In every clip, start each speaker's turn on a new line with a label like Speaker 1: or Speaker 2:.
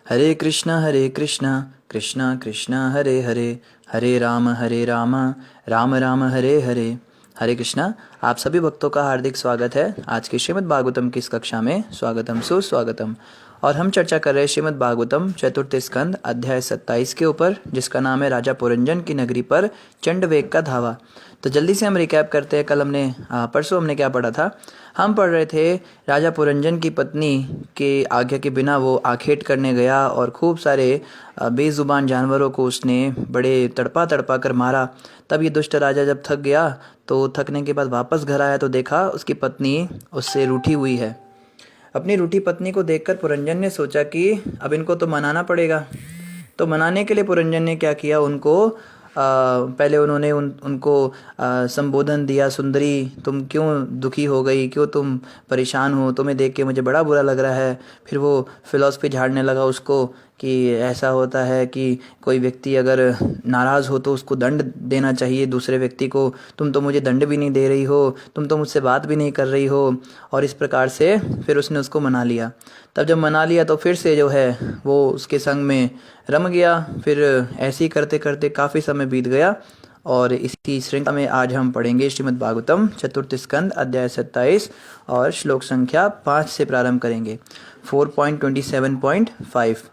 Speaker 1: हरे कृष्णा कृष्णा कृष्णा हरे हरे, हरे राम राम राम हरे हरे। हरे कृष्णा। आप सभी भक्तों का हार्दिक स्वागत है आज की श्रीमद् भागवतम की इस कक्षा में। स्वागतम सुस्वागतम। और हम चर्चा कर रहे हैं श्रीमद् भागवतम चतुर्थ स्कंद अध्याय 27 के ऊपर, जिसका नाम है राजा पुरंजन की नगरी पर चंडवेग का धावा। तो जल्दी से हम रिकैप करते हैं। कल हमने परसों हमने क्या पढ़ा था। हम पढ़ रहे थे राजा पुरंजन की पत्नी के आज्ञा के बिना वो आखेट करने गया और खूब सारे बेजुबान जानवरों को उसने बड़े तड़पा तड़पा कर मारा। तब ये दुष्ट राजा जब थक गया तो थकने के बाद वापस घर आया तो देखा उसकी पत्नी उससे रूठी हुई है। अपनी रूठी पत्नी को देखकर पुरंजन ने सोचा कि अब इनको तो मनाना पड़ेगा। तो मनाने के लिए पुरंजन ने क्या किया, पहले उन्होंने उनको संबोधन दिया, सुंदरी तुम क्यों दुखी हो गई, क्यों तुम परेशान हो, तुम्हें देख के मुझे बड़ा बुरा लग रहा है। फिर वो फिलॉसफी झाड़ने लगा उसको कि ऐसा होता है कि कोई व्यक्ति अगर नाराज़ हो तो उसको दंड देना चाहिए दूसरे व्यक्ति को। तुम तो मुझे दंड भी नहीं दे रही हो, तुम तो मुझसे बात भी नहीं कर रही हो। और इस प्रकार से फिर उसने उसको मना लिया। तब जब मना लिया तो फिर से जो है वो उसके संग में रम गया। फिर ऐसे ही करते करते काफ़ी समय बीत गया। और इसी श्रृंखला में आज हम पढ़ेंगे श्रीमद् भागवतम चतुर्थ स्कंद अध्याय 27 और श्लोक संख्या 5 से प्रारंभ करेंगे। 4.27.5।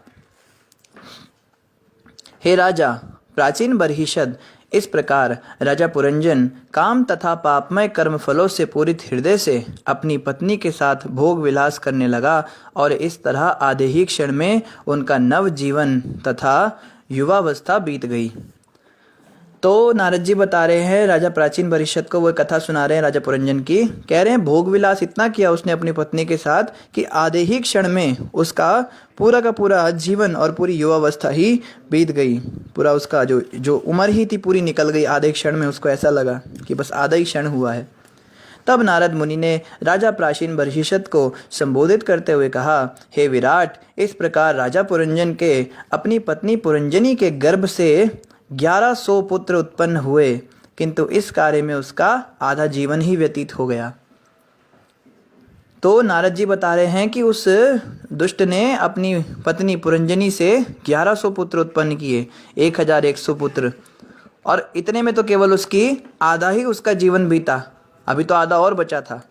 Speaker 1: हे राजा प्राचीन बर्हिषद, इस प्रकार राजा पुरंजन काम तथा पापमय कर्म फलों से पूरित हृदय से अपनी पत्नी के साथ भोग विलास करने लगा और इस तरह आधे ही क्षण में उनका नव जीवन तथा युवावस्था बीत गई। तो नारद जी बता रहे हैं राजा प्राचीन बर्हिषद को, वो कथा सुना रहे हैं राजा पुरंजन की। कह रहे हैं भोग विलास इतना किया उसने अपनी पत्नी के साथ कि आधे ही क्षण में उसका पूरा का पूरा जीवन और पूरी युवावस्था ही बीत गई। पूरा उसका जो उम्र ही थी पूरी निकल गई आधे क्षण में। उसको ऐसा लगा कि बस आधा ही क्षण हुआ है। तब नारद मुनि ने राजा प्राचीन बर्हिषद को संबोधित करते हुए कहा, हे विराट, इस प्रकार राजा पुरंजन के अपनी पत्नी पुरंजनी के गर्भ से 1100 पुत्र उत्पन्न हुए, किंतु इस कार्य में उसका आधा जीवन ही व्यतीत हो गया। तो नारद जी बता रहे हैं कि उस दुष्ट ने अपनी पत्नी पुरंजनी से 1100 पुत्र उत्पन्न किए, 1100 पुत्र, और इतने में तो केवल उसकी आधा ही उसका जीवन बीता, अभी तो आधा और बचा था।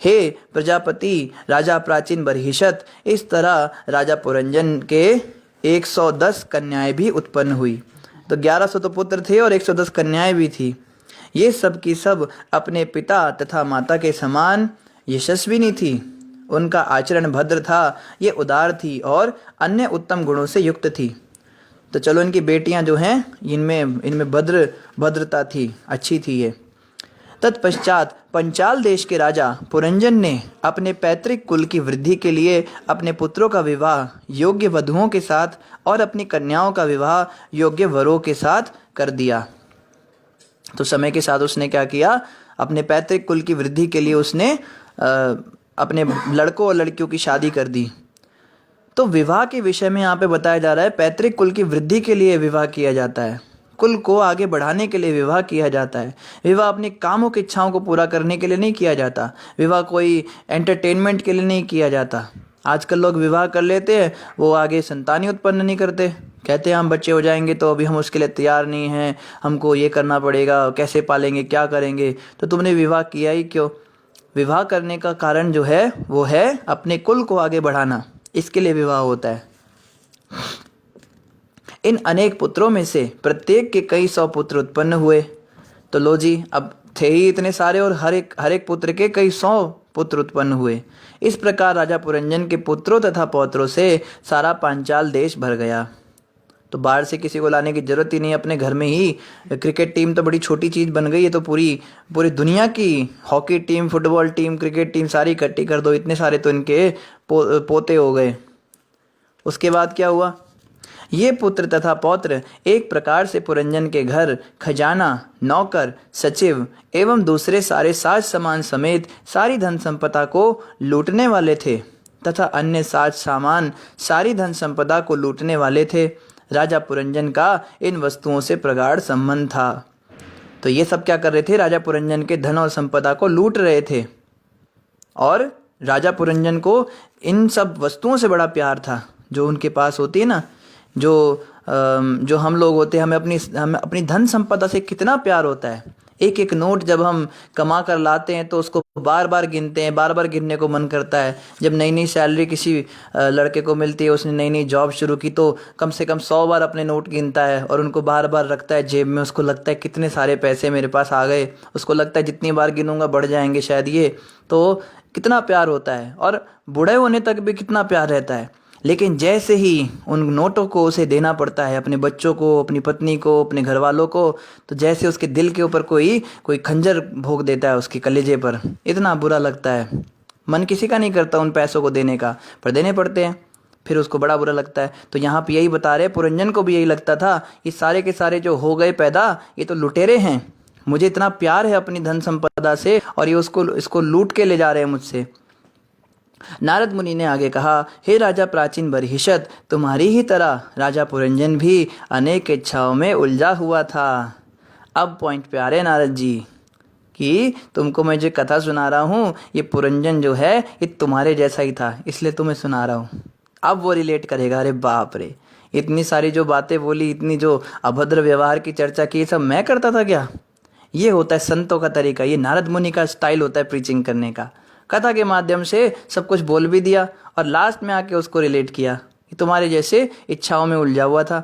Speaker 1: हे प्रजापति राजा प्राचीन बर्हिषद, इस तरह राजा पुरंजन के 110 कन्याएं भी उत्पन्न हुई। तो 1100 तो पुत्र थे और 110 कन्याएं भी थी। ये सब की सब अपने पिता तथा माता के समान यशस्विनी थी। उनका आचरण भद्र था, ये उदार थी और अन्य उत्तम गुणों से युक्त थी। तो चलो इनकी बेटियां जो हैं इनमें भद्रता थी, अच्छी थी ये। तत्पश्चात पंचाल देश के राजा पुरंजन ने अपने पैतृक कुल की वृद्धि के लिए अपने पुत्रों का विवाह योग्य वधुओं के साथ और अपनी कन्याओं का विवाह योग्य वरों के साथ कर दिया। तो समय के साथ उसने क्या किया, अपने पैतृक कुल की वृद्धि के लिए उसने अपने लड़कों और लड़कियों की शादी कर दी। तो विवाह के विषय में यहाँ पे बताया जा रहा है पैतृक कुल की वृद्धि के लिए विवाह किया जाता है, कुल को आगे बढ़ाने के लिए विवाह किया जाता है। विवाह अपनी कामों की इच्छाओं को पूरा करने के लिए नहीं किया जाता। विवाह कोई एंटरटेनमेंट के लिए नहीं किया जाता। आजकल लोग विवाह कर लेते हैं, वो आगे संतान ही उत्पन्न नहीं करते। कहते हैं हम बच्चे हो जाएंगे तो अभी हम उसके लिए तैयार नहीं हैं, हमको ये करना पड़ेगा, कैसे पालेंगे, क्या करेंगे। तो तुमने विवाह किया ही क्यों? विवाह करने का कारण जो है वो है अपने कुल को आगे बढ़ाना, इसके लिए विवाह होता है। इन अनेक पुत्रों में से प्रत्येक के कई 100 पुत्र उत्पन्न हुए। तो लो जी, अब थे ही इतने सारे और हर एक पुत्र के कई 100 पुत्र उत्पन्न हुए। इस प्रकार राजा पुरंजन के पुत्रों तथा पौत्रों से सारा पांचाल देश भर गया। तो बाहर से किसी को लाने की जरूरत ही नहीं, अपने घर में ही क्रिकेट टीम तो बड़ी छोटी चीज़ बन गई है। तो पूरी दुनिया की hockey team, football team, cricket team सारी इकट्ठी कर दो, इतने सारे तो इनके पोते हो गए। उसके बाद क्या हुआ, ये पुत्र तथा पौत्र एक प्रकार से पुरंजन के घर खजाना, नौकर, सचिव एवं दूसरे सारे साज सामान समेत सारी धन संपदा को लूटने वाले थे तथा अन्य साज सामान सारी धन संपदा को लूटने वाले थे। राजा पुरंजन का इन वस्तुओं से प्रगाढ़ संबंध था। तो ये सब क्या कर रहे थे, राजा पुरंजन के धन और संपदा को लूट रहे थे और राजा पुरंजन को इन सब वस्तुओं से बड़ा प्यार था। जो उनके पास होती है ना, जो हम लोग होते हैं, हमें अपनी धन संपदा से कितना प्यार होता है। एक एक नोट जब हम कमा कर लाते हैं तो उसको बार बार गिनते हैं, बार बार गिनने को मन करता है। जब नई नई सैलरी किसी लड़के को मिलती है, उसने नई नई जॉब शुरू की, तो कम से कम 100 बार अपने नोट गिनता है और उनको बार बार रखता है जेब में। उसको लगता है कितने सारे पैसे मेरे पास आ गए, उसको लगता है जितनी बार गिनूंगा बढ़ जाएंगे शायद ये। तो कितना प्यार होता है, और बूढ़े होने तक भी कितना प्यार रहता है। लेकिन जैसे ही उन नोटों को उसे देना पड़ता है, अपने बच्चों को, अपनी पत्नी को, अपने घर वालों को, तो जैसे उसके दिल के ऊपर कोई कोई खंजर भोंक देता है उसके कलेजे पर। इतना बुरा लगता है। मन किसी का नहीं करता उन पैसों को देने का, पर देने पड़ते हैं, फिर उसको बड़ा बुरा लगता है। तो यहाँ पे यही बता रहे, पुरंजन को भी यही लगता था, ये सारे के सारे जो हो गए पैदा, ये तो लुटेरे हैं। मुझे इतना प्यार है अपनी धन संपदा से, और ये इसको लूट के ले जा रहे हैं मुझसे। नारद मुनि ने आगे कहा, हे राजा प्राचीन बरहिषद, तुम्हारी ही तरह राजा पुरंजन भी अनेक इच्छाओं में उलझा हुआ था। अब पॉइंट पे आ रहे नारद जी कि तुमको मैं जो कथा सुना रहा हूँ, ये पुरंजन जो है ये तुम्हारे जैसा ही था, इसलिए तुम्हें सुना रहा हूँ। अब वो रिलेट करेगा, अरे बाप रे, इतनी सारी जो बातें बोली, इतनी जो अभद्र व्यवहार की चर्चा की, सब मैं करता था क्या? ये होता है संतों का तरीका, ये नारद मुनि का स्टाइल होता है प्रीचिंग करने का। कथा के माध्यम से सब कुछ बोल भी दिया और लास्ट में आके उसको रिलेट किया कि तुम्हारे जैसे इच्छाओं में उलझा हुआ था।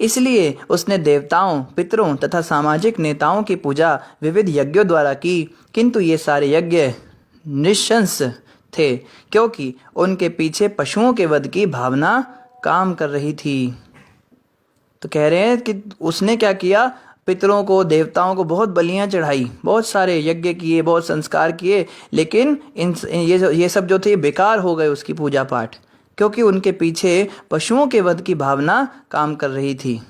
Speaker 1: इसलिए उसने देवताओं, पितरों तथा सामाजिक नेताओं की पूजा विविध यज्ञों द्वारा की, किंतु ये सारे यज्ञ निशंस थे, क्योंकि उनके पीछे पशुओं के वध की भावना काम कर रही थी। तो कह रहे हैं कि उसने क्या किया, पितरों को, देवताओं को बहुत बलियां चढ़ाई, बहुत सारे यज्ञ किए, बहुत संस्कार किए, लेकिन ये सब जो थे बेकार हो गए उसकी पूजा पाठ, क्योंकि उनके पीछे पशुओं के वध की भावना काम कर रही थी।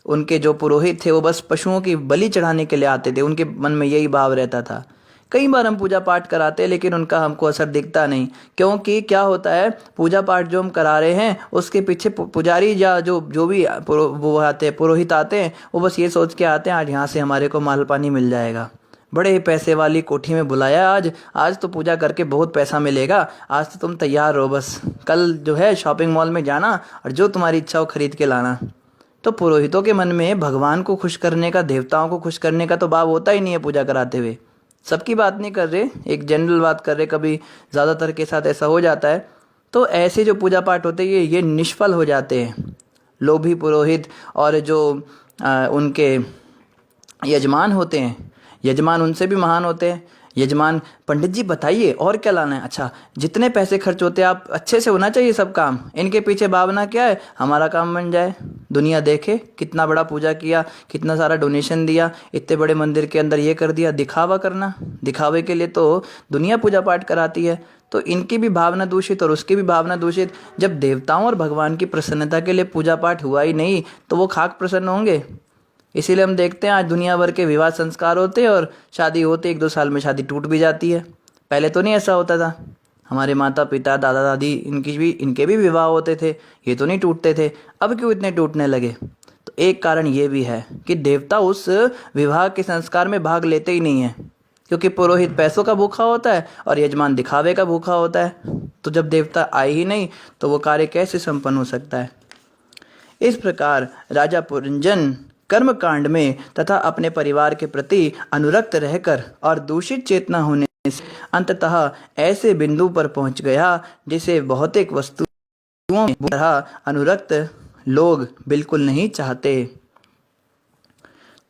Speaker 1: उनके जो पुरोहित थे वो बस पशुओं की बलि चढ़ाने के लिए आते थे, उनके मन में यही भाव रहता था। कई बार हम पूजा पाठ कराते हैं लेकिन उनका हमको असर दिखता नहीं, क्योंकि क्या होता है, पूजा पाठ जो हम करा रहे हैं उसके पीछे पुजारी या जो भी वो आते हैं, पुरोहित आते हैं, वो बस ये सोच के आते हैं आज यहाँ से हमारे को माल पानी मिल जाएगा, बड़े ही पैसे वाली कोठी में बुलाया, आज तो पूजा करके बहुत पैसा मिलेगा, आज तो तुम तैयार रहो, बस कल जो है शॉपिंग मॉल में जाना और जो तुम्हारी इच्छा हो खरीद के लाना। तो पुरोहितों के मन में भगवान को खुश करने का, देवताओं को खुश करने का तो भाव होता ही नहीं है पूजा कराते हुए। सबकी बात नहीं कर रहे, एक जनरल बात कर रहे, कभी ज़्यादातर के साथ ऐसा हो जाता है। तो ऐसे जो पूजा पाठ होते हैं ये निष्फल हो जाते हैं। लोभी पुरोहित और जो उनके यजमान होते हैं, यजमान उनसे भी महान होते हैं। यजमान, पंडित जी बताइए और क्या लाना है? अच्छा, जितने पैसे खर्च होते हैं आप अच्छे से होना चाहिए सब काम। इनके पीछे भावना क्या है, हमारा काम बन जाए, दुनिया देखे कितना बड़ा पूजा किया, कितना सारा डोनेशन दिया, इतने बड़े मंदिर के अंदर ये कर दिया। दिखावा करना, दिखावे के लिए तो दुनिया पूजा पाठ कराती है। तो इनकी भी भावना दूषित और उसकी भी भावना दूषित। जब देवताओं और भगवान की प्रसन्नता के लिए पूजा पाठ हुआ ही नहीं तो वो खाक प्रसन्न होंगे? इसीलिए हम देखते हैं आज दुनिया भर के विवाह संस्कार होते हैं और शादी होते 1-2 साल में शादी टूट भी जाती है। पहले तो नहीं ऐसा होता था। हमारे माता पिता, दादा दादी, इनके भी विवाह होते थे, ये तो नहीं टूटते थे। अब क्यों इतने टूटने लगे? तो एक कारण ये भी है कि देवता उस विवाह के संस्कार में भाग लेते ही नहीं है, क्योंकि पुरोहित पैसों का भूखा होता है और यजमान दिखावे का भूखा होता है। तो जब देवता आए ही नहीं तो वो कार्य कैसे संपन्न हो सकता है? इस प्रकार राजा पुरंजन कर्म कांड में तथा अपने परिवार के प्रति अनुरक्त रहकर और दूषित चेतना होने से अंततः ऐसे बिंदु पर पहुंच गया जिसे भौतिक वस्तुओं में तरह अनुरक्त लोग बिल्कुल नहीं चाहते।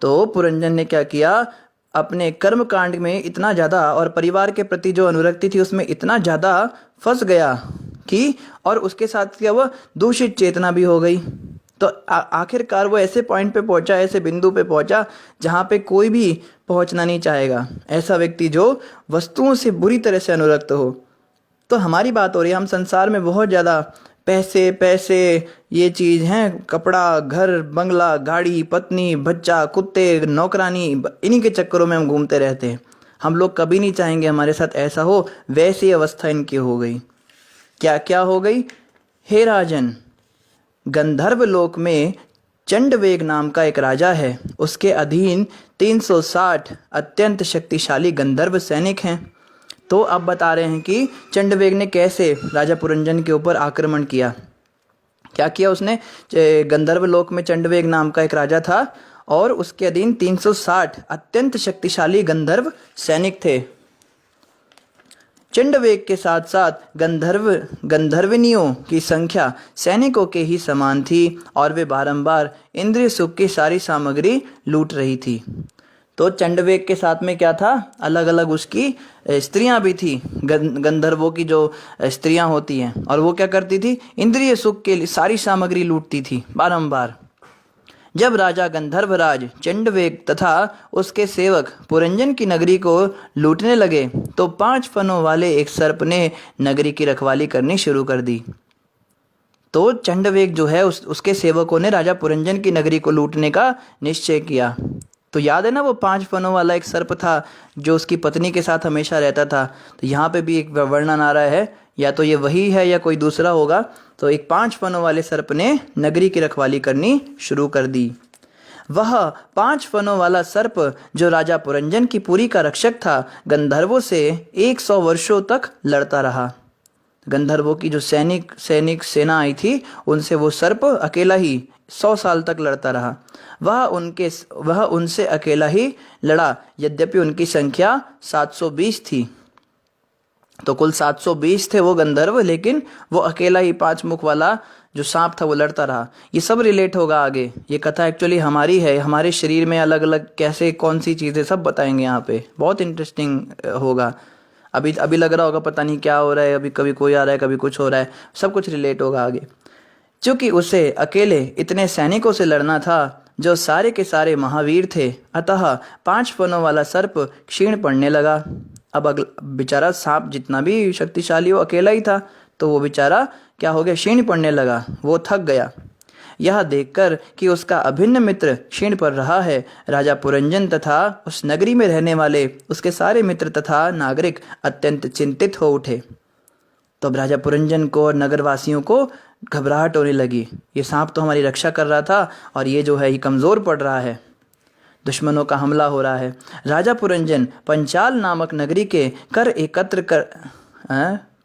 Speaker 1: तो पुरंजन ने क्या किया, अपने कर्म कांड में इतना ज़्यादा और परिवार के प्रति जो अनुरक्ति थी उसमें इतना ज़्यादा फंस गया कि, और उसके साथ क्या हुआ, दूषित चेतना भी हो गई। तो आखिरकार वो ऐसे पॉइंट पे पहुंचा, ऐसे बिंदु पे पहुंचा जहाँ पे कोई भी पहुंचना नहीं चाहेगा। ऐसा व्यक्ति जो वस्तुओं से बुरी तरह से अनुरक्त हो। तो हमारी बात हो रही है, हम संसार में बहुत ज़्यादा पैसे ये चीज़ हैं, कपड़ा, घर, बंगला, गाड़ी, पत्नी, बच्चा, कुत्ते, नौकरानी, इन्हीं के चक्करों में हम घूमते रहते हैं। हम लोग कभी नहीं चाहेंगे हमारे साथ ऐसा हो। वैसी अवस्था इनकी हो गई। क्या क्या हो गई? हे राजन, गंधर्व लोक में चंडवेग नाम का एक राजा है। उसके अधीन 360 अत्यंत शक्तिशाली गंधर्व सैनिक हैं तो अब बता रहे हैं कि चंडवेग ने कैसे राजा पुरंजन के ऊपर आक्रमण किया। क्या किया उसने? गंधर्व लोक में चंडवेग नाम का एक राजा था और उसके अधीन 360 अत्यंत शक्तिशाली गंधर्व सैनिक थे। चंडवेग के साथ साथ गंधर्विनियों की संख्या सैनिकों के ही समान थी और वे बारंबार इंद्रिय सुख की सारी सामग्री लूट रही थी। तो चंडवेग के साथ में क्या था? अलग अलग उसकी स्त्रियां भी थी, गंधर्वों की जो स्त्रियां होती हैं, और वो क्या करती थी? इंद्रिय सुख के लिए सारी सामग्री लूटती थी बारंबार। जब राजा गंधर्वराज चंडवेग तथा उसके सेवक पुरंजन की नगरी को लूटने लगे तो 5 फनों वाले एक सर्प ने नगरी की रखवाली करनी शुरू कर दी। तो चंडवेग जो है उसके सेवकों ने राजा पुरंजन की नगरी को लूटने का निश्चय किया। तो याद है ना, वो 5 फनों वाला एक सर्प था जो उसकी पत्नी के साथ हमेशा रहता था। तो यहाँ पे भी एक वर्णन आ रहा है, या तो ये वही है या कोई दूसरा होगा। तो एक 5 फनों वाले सर्प ने नगरी की रखवाली करनी शुरू कर दी। वह 5 फनों वाला सर्प जो राजा पुरंजन की पुरी का रक्षक था, गंधर्वों से 100 वर्षों तक लड़ता रहा। गंधर्वों की जो सेना आई थी, उनसे वो सर्प अकेला ही 100 साल तक लड़ता रहा। वह उनसे अकेला ही लड़ा, यद्यपि उनकी संख्या 720 थी। तो कुल 720 थे वो गंधर्व, लेकिन वो अकेला ही 5 मुख वाला जो सांप था वो लड़ता रहा। ये सब रिलेट होगा आगे। ये कथा एक्चुअली हमारी है, हमारे शरीर में अलग अलग कैसे कौन सी चीज़ें सब बताएंगे यहाँ पे। बहुत इंटरेस्टिंग होगा। अभी लग रहा होगा पता नहीं क्या हो रहा है, अभी कभी कोई आ रहा है, कभी कुछ हो रहा है, सब कुछ रिलेट होगा आगे। क्योंकि उसे अकेले इतने सैनिकों से लड़ना था जो सारे के सारे महावीर थे, अतः 5 फनों वाला सर्प क्षीण पड़ने लगा। अब बेचारा सांप जितना भी शक्तिशाली, वो अकेला ही था, तो वो बेचारा क्या हो गया? क्षीण पड़ने लगा, वो थक गया। यह देखकर कि उसका अभिन्न मित्र क्षीण पड़ रहा है, राजा पुरंजन तथा उस नगरी में रहने वाले उसके सारे मित्र तथा नागरिक अत्यंत चिंतित हो उठे। तो अब राजा पुरंजन को और नगरवासियों को घबराहट होने लगी। ये सांप तो हमारी रक्षा कर रहा था और ये जो है ये कमज़ोर पड़ रहा है, दुश्मनों का हमला हो रहा है। राजा पुरंजन पंचाल नामक नगरी के कर एकत्र कर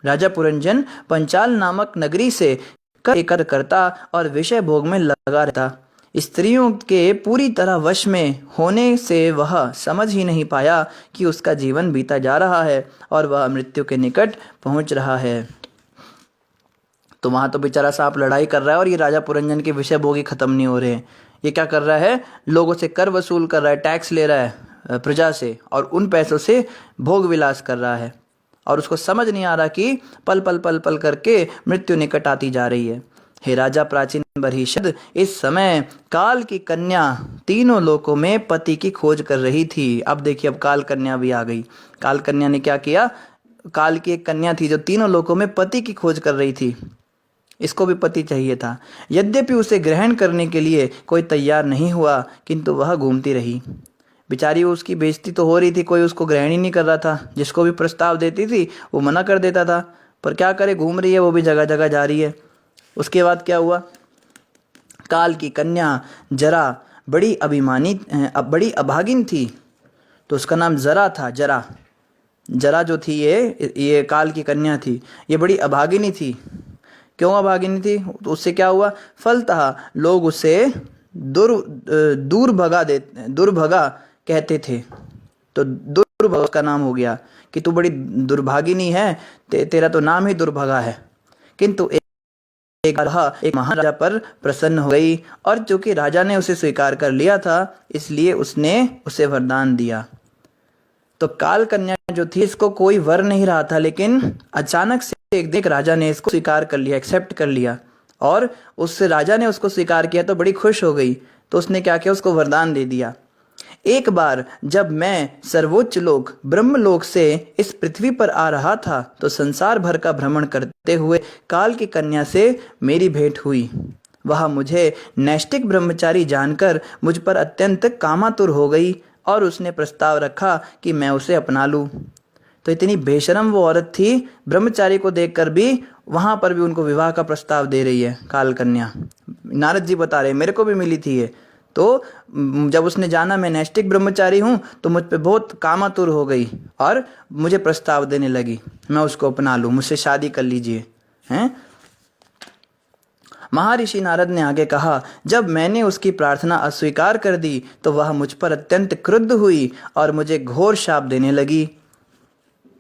Speaker 1: राजा पुरंजन पंचाल नामक नगरी से कर एकत्र करता और विषय भोग में लगा रहता। स्त्रियों के पूरी तरह वश में होने से वह समझ ही नहीं पाया कि उसका जीवन बीता जा रहा है और वह मृत्यु के निकट पहुंच रहा है। तो वहाँ तो बेचारा सांप लड़ाई कर रहा है और ये राजा पुरंजन के विषय भोग ही खत्म नहीं हो रहे हैं। ये क्या कर रहा है? लोगों से कर वसूल कर रहा है, टैक्स ले रहा है प्रजा से, और उन पैसों से भोग विलास कर रहा है। और उसको समझ नहीं आ रहा कि पल पल पल पल करके मृत्यु निकट आती जा रही है। हे राजा प्राचीन बर्हिषद, इस समय काल की कन्या तीनों लोकों में पति की खोज कर रही थी। अब देखिए, अब काल कन्या भी आ गई। काल कन्या ने क्या किया? काल की एक कन्या थी जो तीनों लोकों में पति की खोज कर रही थी। इसको भी पति चाहिए था। यद्यपि उसे ग्रहण करने के लिए कोई तैयार नहीं हुआ, किंतु वह घूमती रही। बेचारी, उसकी बेइज्जती तो हो रही थी, कोई उसको ग्रहण ही नहीं कर रहा था। जिसको भी प्रस्ताव देती थी वो मना कर देता था, पर क्या करे, घूम रही है, वो भी जगह जगह जा रही है। उसके बाद क्या हुआ? काल की कन्या जरा बड़ी बड़ी अभागिन थी। तो उसका नाम जरा था। जरा जो थी ये काल की कन्या थी। ये बड़ी अभागिनी थी। क्यों अभागिनी थी? तो उससे क्या हुआ? फलतः लोग उसे दुर्भगा कहते थे। तो दुर्भगा उसका नाम हो गया कि तू बड़ी दुर्भागिनी है, तेरा तो नाम ही दुर्भगा है। किंतु एक महाराजा पर प्रसन्न हो गई, और चूंकि राजा ने उसे स्वीकार कर लिया था, इसलिए उसने उसे वरदान दिया। तो काल कन्या जो थी, इसको कोई वर नहीं रहा था, लेकिन अचानक से एक दिन राजा ने इसको स्वीकार कर लिया, एक्सेप्ट कर लिया, और उससे राजा ने उसको स्वीकार किया तो बड़ी खुश हो गई। तो उसने क्या किया? उसको वरदान दे दिया। एक बार जब मैं सर्वोच्च लोक ब्रह्मलोक से इस पृथ्वी पर आ रहा था, तो संसार भर का भ्रमण करते हुए काल की कन्या से मेरी भेंट हुई। वह मुझे नैष्टिक ब्रह्मचारी जानकर मुझ पर अत्यंत कामातुर हो गई और उसने प्रस्ताव रखा कि मैं उसे अपना लूं। तो इतनी बेशरम वो औरत थी, ब्रह्मचारी को देखकर भी वहां पर भी उनको विवाह का प्रस्ताव दे रही है काल कन्या। नारद जी बता रहे, मेरे को भी मिली थी ये। तो जब उसने जाना मैं नैष्टिक ब्रह्मचारी हूँ तो मुझ पे बहुत कामातुर हो गई और मुझे प्रस्ताव देने लगी मैं उसको अपना लूँ, मुझसे शादी कर लीजिए। हैं? महर्षि नारद ने आगे कहा, जब मैंने उसकी प्रार्थना अस्वीकार कर दी तो वह मुझ पर अत्यंत क्रुद्ध हुई और मुझे घोर शाप देने लगी।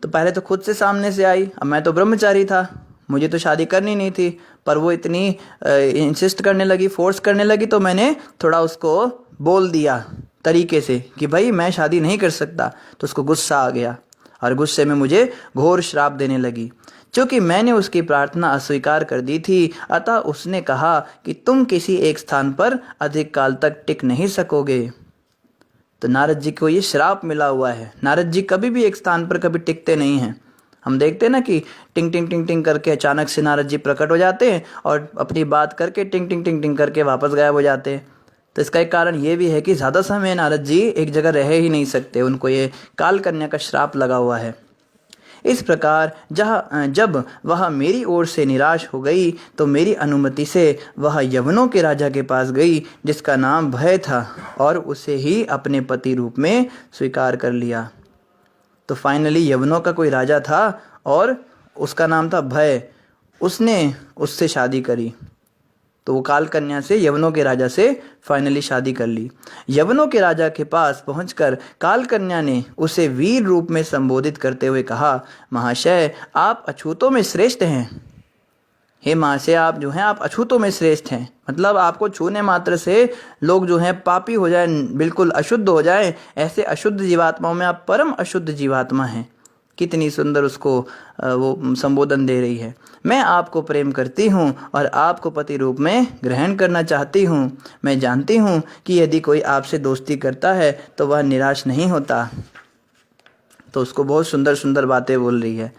Speaker 1: तो पहले तो खुद से सामने से आई, अब मैं तो ब्रह्मचारी था, मुझे तो शादी करनी नहीं थी, पर वो इतनी इंसिस्ट करने लगी, फोर्स करने लगी, तो मैंने थोड़ा उसको बोल दिया तरीके से कि भाई मैं शादी नहीं कर सकता। तो उसको गुस्सा आ गया और गुस्से में मुझे घोर श्राप देने लगी। क्योंकि मैंने उसकी प्रार्थना अस्वीकार कर दी थी, अतः उसने कहा कि तुम किसी एक स्थान पर अधिक काल तक टिक नहीं सकोगे। तो नारद जी को ये श्राप मिला हुआ है। नारद जी कभी भी एक स्थान पर कभी टिकते नहीं हैं। हम देखते हैं ना कि टिंग टिंग टिंग टिंग करके अचानक से नारद जी प्रकट हो जाते हैं और अपनी बात करके टिंग टिंग टिंग टिंग करके वापस गायब हो जाते हैं। तो इसका एक कारण ये भी है कि ज़्यादा समय नारद जी एक जगह रह ही नहीं सकते, उनको ये काल कन्या का श्राप लगा हुआ है। इस प्रकार जब वह मेरी ओर से निराश हो गई तो मेरी अनुमति से वह यवनों के राजा के पास गई जिसका नाम भय था और उसे ही अपने पति रूप में स्वीकार कर लिया। तो फाइनली यवनों का कोई राजा था और उसका नाम था भय, उसने उससे शादी करी। तो वो काल कन्या से यवनों के राजा से फाइनली शादी कर ली। यवनों के राजा के पास पहुंचकर काल कन्या ने उसे वीर रूप में संबोधित करते हुए कहा, महाशय आप अछूतों में श्रेष्ठ हैं। हे महाशय आप जो हैं आप अछूतों में श्रेष्ठ हैं, मतलब आपको छूने मात्र से लोग जो हैं पापी हो जाए, बिल्कुल अशुद्ध हो जाए, ऐसे अशुद्ध जीवात्माओं में आप परम अशुद्ध जीवात्मा हैं। कितनी सुंदर उसको वो संबोधन दे रही है। मैं आपको प्रेम करती हूँ और आपको पति रूप में ग्रहण करना चाहती हूँ। मैं जानती हूँ कि यदि कोई आपसे दोस्ती करता है तो वह निराश नहीं होता। तो उसको बहुत सुंदर सुंदर बातें बोल रही है।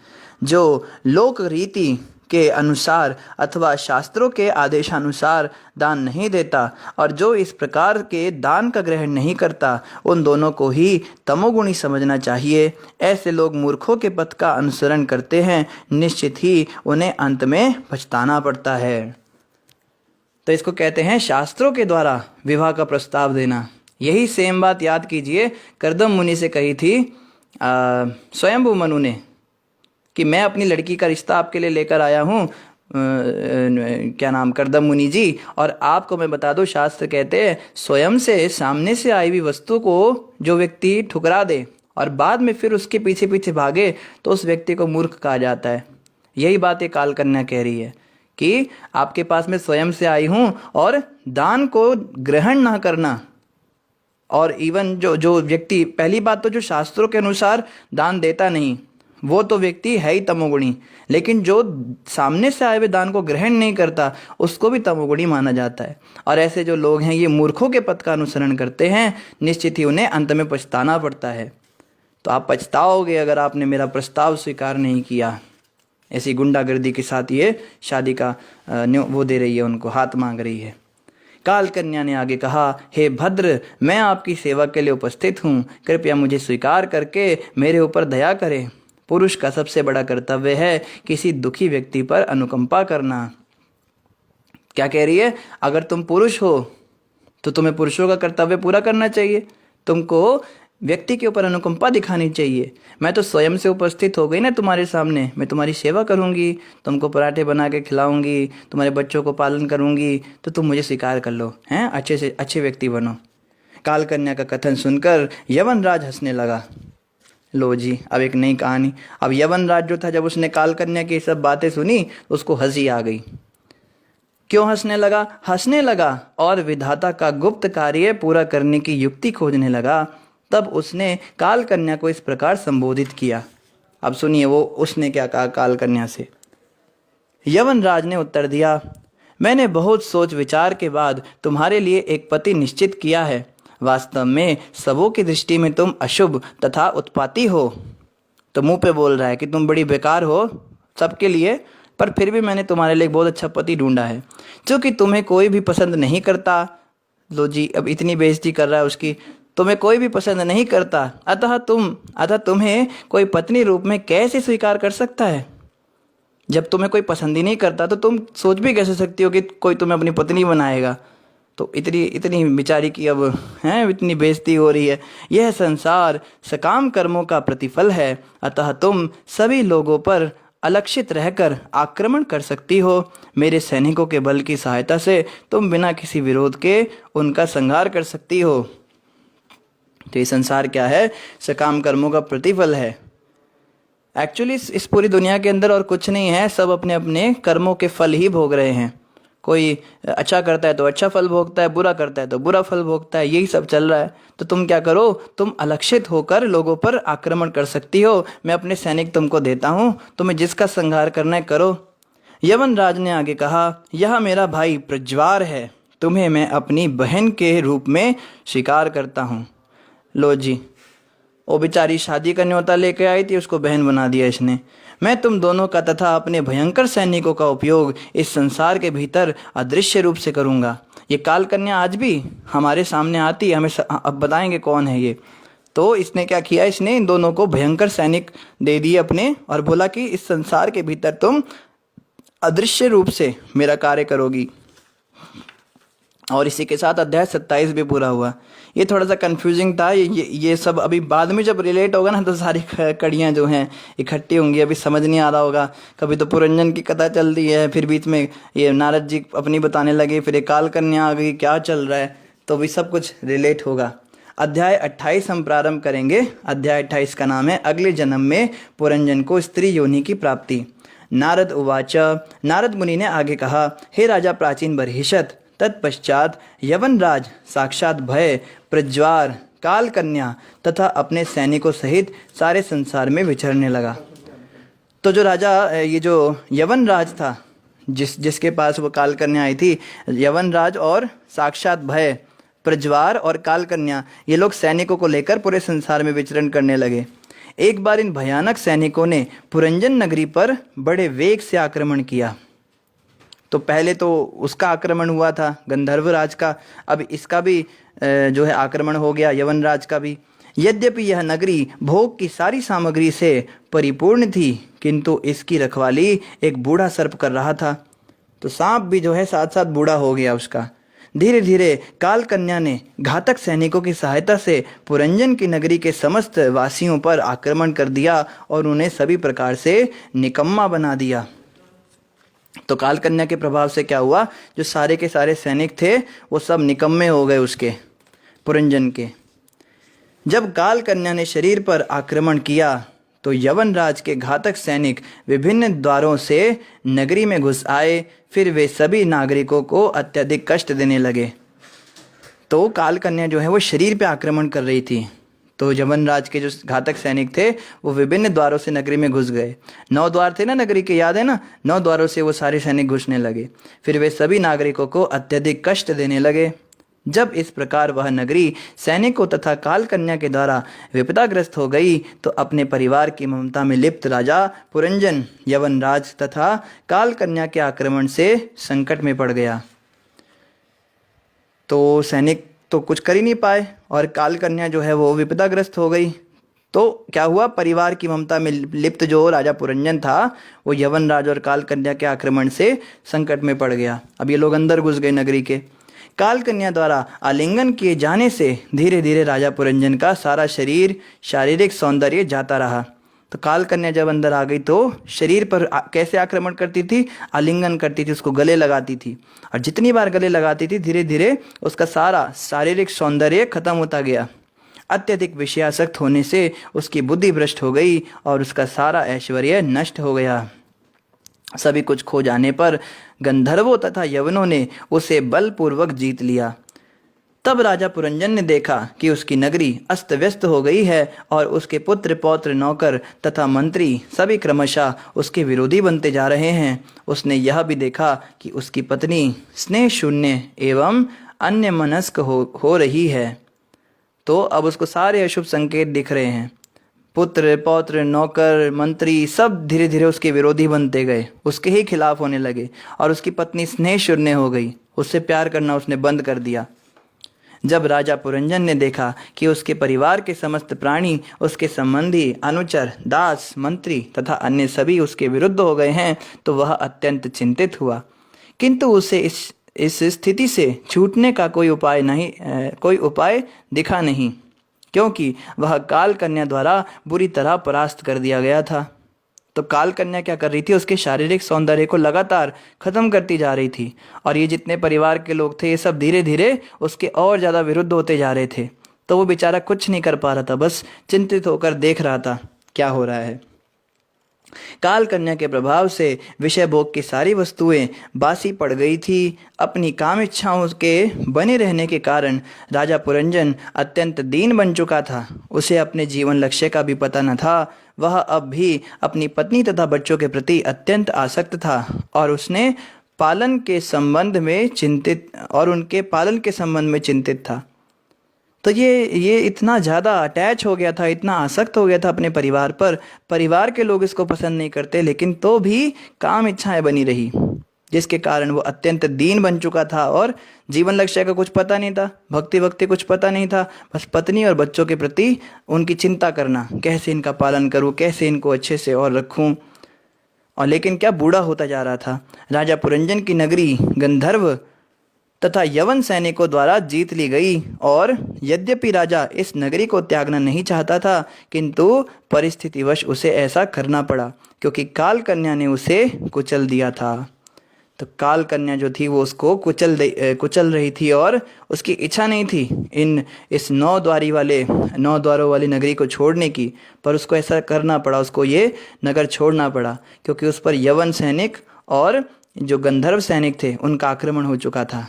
Speaker 1: जो लोक रीति के अनुसार अथवा शास्त्रों के आदेशानुसार दान नहीं देता और जो इस प्रकार के दान का ग्रहण नहीं करता, उन दोनों को ही तमोगुणी समझना चाहिए। ऐसे लोग मूर्खों के पथ का अनुसरण करते हैं, निश्चित ही उन्हें अंत में पछताना पड़ता है। तो इसको कहते हैं शास्त्रों के द्वारा विवाह का प्रस्ताव देना। यही सेम बात याद कीजिए कर्दम मुनि से कही थी स्वयंभू मनु ने कि मैं अपनी लड़की का रिश्ता आपके लिए लेकर आया हूँ, क्या नाम, कर्दम मुनि जी, और आपको मैं बता दूँ शास्त्र कहते हैं स्वयं से सामने से आई हुई वस्तु को जो व्यक्ति ठुकरा दे और बाद में फिर उसके पीछे पीछे भागे तो उस व्यक्ति को मूर्ख कहा जाता है। यही बात ये काल कन्या कह रही है कि आपके पास मैं स्वयं से आई हूँ और दान को ग्रहण ना करना, और इवन जो व्यक्ति, पहली बात तो जो शास्त्रों के अनुसार दान देता नहीं वो तो व्यक्ति है ही तमोगुणी, लेकिन जो सामने से आए हुए दान को ग्रहण नहीं करता उसको भी तमोगुणी माना जाता है। और ऐसे जो लोग हैं ये मूर्खों के पथ का अनुसरण करते हैं, निश्चित ही उन्हें अंत में पछताना पड़ता है। तो आप पछताओगे अगर आपने मेरा प्रस्ताव स्वीकार नहीं किया। ऐसी गुंडागर्दी के साथ ये शादी का वो दे रही है, उनको हाथ मांग रही है। काल कन्या ने आगे कहा, हे भद्र, मैं आपकी सेवा के लिए उपस्थित हूँ, कृपया मुझे स्वीकार करके मेरे ऊपर दया करें। पुरुष का सबसे बड़ा कर्तव्य है किसी दुखी व्यक्ति पर अनुकंपा करना। क्या कह रही है? अगर तुम पुरुष हो तो तुम्हें पुरुषों का कर्तव्य पूरा करना चाहिए, तुमको व्यक्ति के ऊपर अनुकंपा दिखानी चाहिए। मैं तो स्वयं से उपस्थित हो गई ना तुम्हारे सामने, मैं तुम्हारी सेवा करूंगी, तुमको पराठे बना के खिलाऊंगी, तुम्हारे बच्चों को पालन करूंगी, तो तुम मुझे स्वीकार कर लो, हैं, अच्छे से अच्छे व्यक्ति बनो। काल कन्या का कथन सुनकर यवनराज हंसने लगा। लो जी, अब एक नई कहानी। अब यवनराज जो था, जब उसने काल कन्या की सब बातें सुनी उसको हंसी आ गई। क्यों हंसने लगा? हंसने लगा और विधाता का गुप्त कार्य पूरा करने की युक्ति खोजने लगा। तब उसने काल कन्या को इस प्रकार संबोधित किया। अब सुनिए वो उसने क्या कहा काल कन्या से। यवनराज ने उत्तर दिया, मैंने बहुत सोच विचार के बाद तुम्हारे लिए एक पति निश्चित किया है। वास्तव में सबों की दृष्टि में तुम अशुभ तथा उत्पाती हो। तो मुंह पे बोल रहा है कि तुम बड़ी बेकार हो सबके लिए, पर फिर भी मैंने तुम्हारे लिए एक बहुत अच्छा पति ढूंढा है, क्योंकि तुम्हें कोई भी पसंद नहीं करता। लो जी, अब इतनी बेइज्जती कर रहा है उसकी। तुम्हें कोई भी पसंद नहीं करता, अतः तुम्हें कोई पत्नी रूप में कैसे स्वीकार कर सकता है? जब तुम्हें कोई पसंद ही नहीं करता तो तुम सोच भी कैसे सकती हो कि कोई तुम्हें अपनी पत्नी बनाएगा? तो इतनी इतनी बेचारी की अब हैं इतनी बेइज्जती हो रही है। यह संसार सकाम कर्मों का प्रतिफल है, अतः तुम सभी लोगों पर अलक्षित रहकर आक्रमण कर सकती हो। मेरे सैनिकों के बल की सहायता से तुम बिना किसी विरोध के उनका संहार कर सकती हो। तो ये संसार क्या है? सकाम कर्मों का प्रतिफल है। एक्चुअली इस पूरी दुनिया के अंदर और कुछ नहीं है, सब अपने अपने कर्मों के फल ही भोग रहे हैं। कोई अच्छा करता है तो अच्छा फल भोगता है, बुरा करता है तो बुरा फल भोगता है, यही सब चल रहा है। तो तुम क्या करो, तुम अलक्षित होकर लोगों पर आक्रमण कर सकती हो। मैं अपने सैनिक तुमको देता हूँ, तुम्हें जिसका संहार करना है करो। यवन राज ने आगे कहा, यह मेरा भाई प्रज्वार है, तुम्हें मैं अपनी बहन के रूप में स्वीकार करता हूँ। लो जी, वो बेचारी शादी का न्योता लेके आई थी, उसको बहन बना दिया इसने। मैं तुम दोनों का तथा अपने भयंकर सैनिकों का उपयोग इस संसार के भीतर अदृश्य रूप से करूंगा। ये काल कन्या आज भी हमारे सामने आती है, हमें अब बताएंगे कौन है ये। तो इसने क्या किया, इसने इन दोनों को भयंकर सैनिक दे दिए अपने, और बोला कि इस संसार के भीतर तुम अदृश्य रूप से मेरा कार्य करोगी। और इसी के साथ अध्याय 27 भी पूरा हुआ। ये थोड़ा सा कंफ्यूजिंग था, ये सब अभी बाद में जब रिलेट होगा ना तो सारी कड़ियाँ जो हैं इकट्ठी होंगी, अभी समझ नहीं आ रहा होगा। कभी तो पुरंजन की कथा चल रही है, फिर बीच में ये नारद जी अपनी बताने लगे, फिर एक काल कन्या आ गई, क्या चल रहा है, तो अभी सब कुछ रिलेट होगा। अध्याय 28 हम प्रारंभ करेंगे। अध्याय 28 का नाम है अगले जन्म में पुरंजन को स्त्री योनि की प्राप्ति। नारद उवाच, नारद मुनि ने आगे कहा, हे राजा प्राचीन बर्हिषत, तत्पश्चात यवनराज साक्षात भय, प्रज्वार, काल कन्या तथा अपने सैनिकों सहित सारे संसार में विचरने लगा। तो जो राजा, ये जो यवनराज था, जिसके पास वो काल कन्या आई थी, यवनराज और साक्षात भय, प्रज्वार और काल कन्या, ये लोग सैनिकों को लेकर पूरे संसार में विचरण करने लगे। एक बार इन भयानक सैनिकों ने पुरंजन नगरी पर बड़े वेग से आक्रमण किया। तो पहले तो उसका आक्रमण हुआ था गंधर्व राज का, अब इसका भी जो है आक्रमण हो गया, यवन राज का भी। यद्यपि यह नगरी भोग की सारी सामग्री से परिपूर्ण थी, किंतु इसकी रखवाली एक बूढ़ा सर्प कर रहा था। तो सांप भी जो है साथ साथ बूढ़ा हो गया उसका। धीरे धीरे काल कन्या ने घातक सैनिकों की सहायता से पुरंजन की नगरी के समस्त वासियों पर आक्रमण कर दिया और उन्हें सभी प्रकार से निकम्मा बना दिया। तो काल कन्या के प्रभाव से क्या हुआ, जो सारे के सारे सैनिक थे वो सब निकम्मे हो गए उसके, पुरंजन के। जब काल कन्या ने शरीर पर आक्रमण किया तो यवनराज के घातक सैनिक विभिन्न द्वारों से नगरी में घुस आए, फिर वे सभी नागरिकों को अत्यधिक कष्ट देने लगे। तो काल कन्या जो है वो शरीर पे आक्रमण कर रही थी। तो यवनराज के जो घातक सैनिक थे वो विभिन्न द्वारों से नगरी में घुस गए। 9 द्वार थे ना नगरी के, याद है ना, 9 द्वारों से वो सारे सैनिक घुसने लगे, फिर वे सभी नागरिकों को अत्यधिक कष्ट देने लगे। जब इस प्रकार वह नगरी सैनिकों तथा काल कन्या के द्वारा विपदाग्रस्त हो गई तो अपने परिवार की ममता में लिप्त राजा पुरंजन यवनराज तथा काल कन्या के आक्रमण से संकट में पड़ गया। तो सैनिक तो कुछ कर ही नहीं पाए और काल कन्या जो है वो विपदाग्रस्त हो गई। तो क्या हुआ, परिवार की ममता में लिप्त जो राजा पुरंजन था वो यवनराज और काल कन्या के आक्रमण से संकट में पड़ गया। अब ये लोग अंदर घुस गए नगरी के। काल कन्या द्वारा आलिंगन किए जाने से धीरे धीरे राजा पुरंजन का सारा शरीर, शारीरिक सौंदर्य जाता रहा। तो काल कन्या जब अंदर आ गई तो शरीर पर कैसे आक्रमण करती थी, आलिंगन करती थी, उसको गले लगाती थी, और जितनी बार गले लगाती थी धीरे धीरे उसका सारा शारीरिक सौंदर्य खत्म होता गया। अत्यधिक विषयासक्त होने से उसकी बुद्धि भ्रष्ट हो गई और उसका सारा ऐश्वर्य नष्ट हो गया। सभी कुछ खो जाने पर गंधर्वों तथा यवनों ने उसे बलपूर्वक जीत लिया। तब राजा पुरंजन ने देखा कि उसकी नगरी अस्त व्यस्त हो गई है और उसके पुत्र पौत्र नौकर तथा मंत्री सभी क्रमशः उसके विरोधी बनते जा रहे हैं। उसने यह भी देखा कि उसकी पत्नी स्नेह शून्य एवं अन्य मनस्क हो रही है। तो अब उसको सारे अशुभ संकेत दिख रहे हैं। पुत्र पौत्र नौकर मंत्री सब धीरे धीरे उसके विरोधी बनते गए, उसके ही खिलाफ होने लगे, और उसकी पत्नी स्नेह शून्य हो गई, उससे प्यार करना उसने बंद कर दिया। जब राजा पुरंजन ने देखा कि उसके परिवार के समस्त प्राणी, उसके संबंधी, अनुचर, दास, मंत्री तथा अन्य सभी उसके विरुद्ध हो गए हैं तो वह अत्यंत चिंतित हुआ। किंतु उसे इस स्थिति से छूटने का कोई उपाय दिखा नहीं, क्योंकि वह काल कन्या द्वारा बुरी तरह परास्त कर दिया गया था। तो काल कन्या क्या कर रही थी, उसके शारीरिक सौंदर्य को लगातार खत्म करती जा रही थी, और ये जितने परिवार के लोग थे ये सब धीरे धीरे उसके और ज़्यादा विरुद्ध होते जा रहे थे। तो वो बेचारा कुछ नहीं कर पा रहा था, बस चिंतित होकर देख रहा था क्या हो रहा है। काल कन्या के प्रभाव से विषय भोग की सारी वस्तुएं बासी पड़ गई थी। अपनी काम इच्छाओं के बने रहने के कारण राजा पुरंजन अत्यंत दीन बन चुका था। उसे अपने जीवन लक्ष्य का भी पता न था। वह अब भी अपनी पत्नी तथा बच्चों के प्रति अत्यंत आसक्त था, और उसने पालन के संबंध में चिंतित और उनके पालन के संबंध में चिंतित था। तो ये इतना ज़्यादा अटैच हो गया था, इतना आसक्त हो गया था अपने परिवार पर। परिवार के लोग इसको पसंद नहीं करते, लेकिन तो भी काम इच्छाएं बनी रही, जिसके कारण वो अत्यंत दीन बन चुका था और जीवन लक्ष्य का कुछ पता नहीं था, भक्ति कुछ पता नहीं था। बस पत्नी और बच्चों के प्रति उनकी चिंता करना, कैसे इनका पालन करूं, कैसे इनको अच्छे से और रखूं। और लेकिन क्या बूढ़ा होता जा रहा था। राजा पुरंजन की नगरी गंधर्व तथा यवन सैनिकों द्वारा जीत ली गई, और यद्यपि राजा इस नगरी को त्यागना नहीं चाहता था, किंतु परिस्थितिवश उसे ऐसा करना पड़ा, क्योंकि काल कन्या ने उसे कुचल दिया था। तो काल कन्या जो थी वो उसको कुचल रही थी, और उसकी इच्छा नहीं थी इस 9 द्वारों वाली नगरी को छोड़ने की, पर उसको ऐसा करना पड़ा, उसको ये नगर छोड़ना पड़ा, क्योंकि उस पर यवन सैनिक और जो गंधर्व सैनिक थे उनका आक्रमण हो चुका था।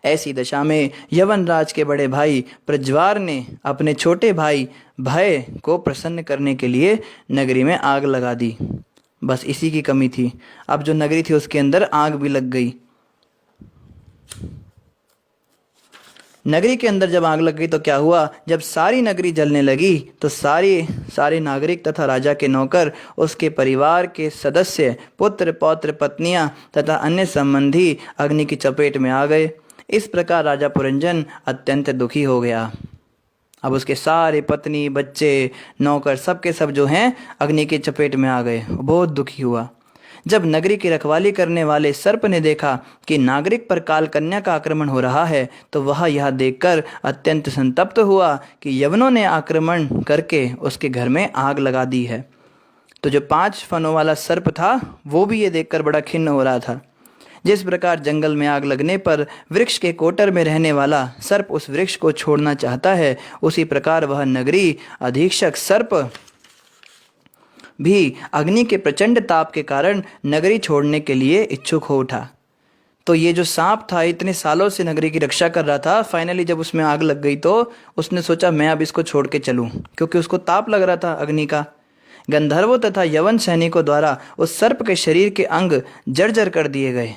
Speaker 1: ऐसी दशा में यवन राज के बड़े भाई प्रज्वार ने अपने छोटे भाई भय को प्रसन्न करने के लिए नगरी में आग लगा दी। बस इसी की कमी थी, अब जो नगरी थी उसके अंदर आग भी लग गई। नगरी के अंदर जब आग लग गई तो क्या हुआ, जब सारी नगरी जलने लगी तो सारे नागरिक तथा राजा के नौकर, उसके परिवार के सदस्य, पुत्र पौत्र पत्नियां तथा अन्य संबंधी अग्नि की चपेट में आ गए। इस प्रकार राजा पुरंजन अत्यंत दुखी हो गया। अब उसके सारे पत्नी बच्चे नौकर सबके सब जो हैं अग्नि की चपेट में आ गए। बहुत दुखी हुआ। जब नगरी की रखवाली करने वाले सर्प ने देखा कि नागरिक पर काल कन्या का आक्रमण हो रहा है, तो वह यह देखकर अत्यंत संतप्त हुआ कि यवनों ने आक्रमण करके उसके घर में आग लगा दी है। तो जो 5 फनों वाला सर्प था वो भी ये देखकर बड़ा खिन्न हो रहा था। जिस प्रकार जंगल में आग लगने पर वृक्ष के कोटर में रहने वाला सर्प उस वृक्ष को छोड़ना चाहता है, उसी प्रकार वह नगरी अधीक्षक सर्प भी अग्नि के प्रचंड ताप के कारण नगरी छोड़ने के लिए इच्छुक हो उठा। तो ये जो सांप था इतने सालों से नगरी की रक्षा कर रहा था, फाइनली जब उसमें आग लग गई तो उसने सोचा मैं अब इसको छोड़ के चलूं, क्योंकि उसको ताप लग रहा था अग्नि का। गंधर्वों तथा यवन सैनिकों द्वारा उस सर्प के शरीर के अंग जर्जर कर दिए गए।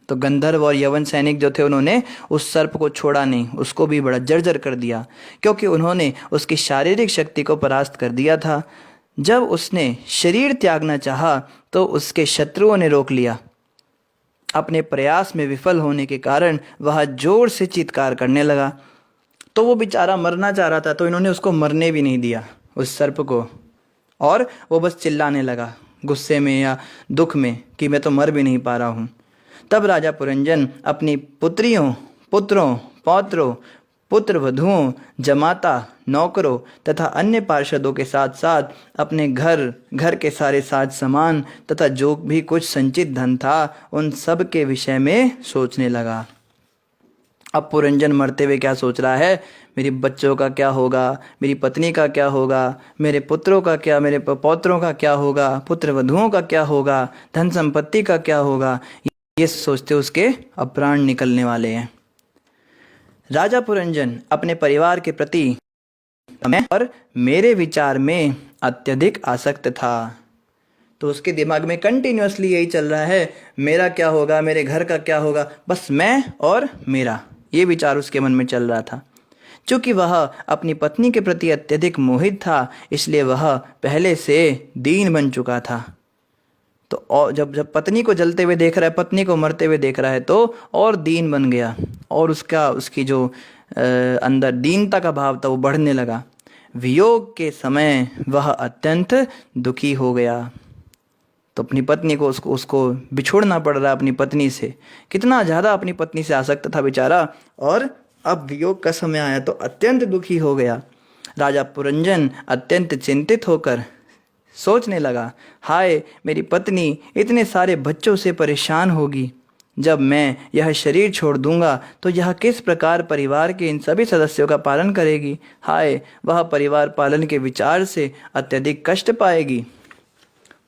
Speaker 1: तो गंधर्व और यवन सैनिक जो थे उन्होंने उस सर्प को छोड़ा नहीं, उसको भी बड़ा जर्जर कर दिया, क्योंकि उन्होंने उसकी शारीरिक शक्ति को परास्त कर दिया था। जब उसने शरीर त्यागना चाहा तो उसके शत्रुओं ने रोक लिया। अपने प्रयास में विफल होने के कारण वह जोर से चीत्कार करने लगा। तो वो बेचारा मरना चाह रहा था, तो इन्होंने उसको मरने भी नहीं दिया उस सर्प को, और वो बस चिल्लाने लगा गुस्से में या दुख में कि मैं तो मर भी नहीं पा रहा हूँ। तब राजा पुरंजन अपनी पुत्रियों, पुत्रों, पौत्रों, पुत्र वधुओं, जमाता, नौकरों तथा अन्य पार्षदों के साथ साथ अपने घर के सारे साज सामान तथा जो भी कुछ संचित धन था उन सब के विषय में सोचने लगा। अब पुरंजन मरते हुए क्या सोच रहा है, मेरे बच्चों का क्या होगा, मेरी पत्नी का क्या होगा, मेरे पुत्रों का क्या, मेरे पौत्रों का क्या होगा, पुत्र वधुओं का क्या होगा, धन संपत्ति का क्या होगा। ये सोचते उसके अब प्राण निकलने वाले हैं। राजा पुरंजन अपने परिवार के प्रति और मेरे विचार में अत्यधिक आसक्त था। तो उसके दिमाग में कंटिन्यूअसली यही चल रहा है, मेरा क्या होगा, मेरे घर का क्या होगा, बस मैं और मेरा, ये विचार उसके मन में चल रहा था। चूँकि वह अपनी पत्नी के प्रति अत्यधिक मोहित था, इसलिए वह पहले से दीन बन चुका था। तो और जब पत्नी को जलते हुए देख रहा है, पत्नी को मरते हुए देख रहा है, तो और दीन बन गया, और उसकी जो अंदर दीनता का भाव था वो बढ़ने लगा। वियोग के समय वह अत्यंत दुखी हो गया। तो अपनी पत्नी को उसको उसको बिछोड़ना पड़ रहा अपनी पत्नी से। कितना ज़्यादा अपनी पत्नी से आसक्त था बेचारा, और अब वियोग का समय आया तो अत्यंत दुखी हो गया। राजा पुरंजन अत्यंत चिंतित होकर सोचने लगा, हाय मेरी पत्नी इतने सारे बच्चों से परेशान होगी, जब मैं यह शरीर छोड़ दूंगा तो यह किस प्रकार परिवार के इन सभी सदस्यों का पालन करेगी। हाय वह परिवार पालन के विचार से अत्यधिक कष्ट पाएगी।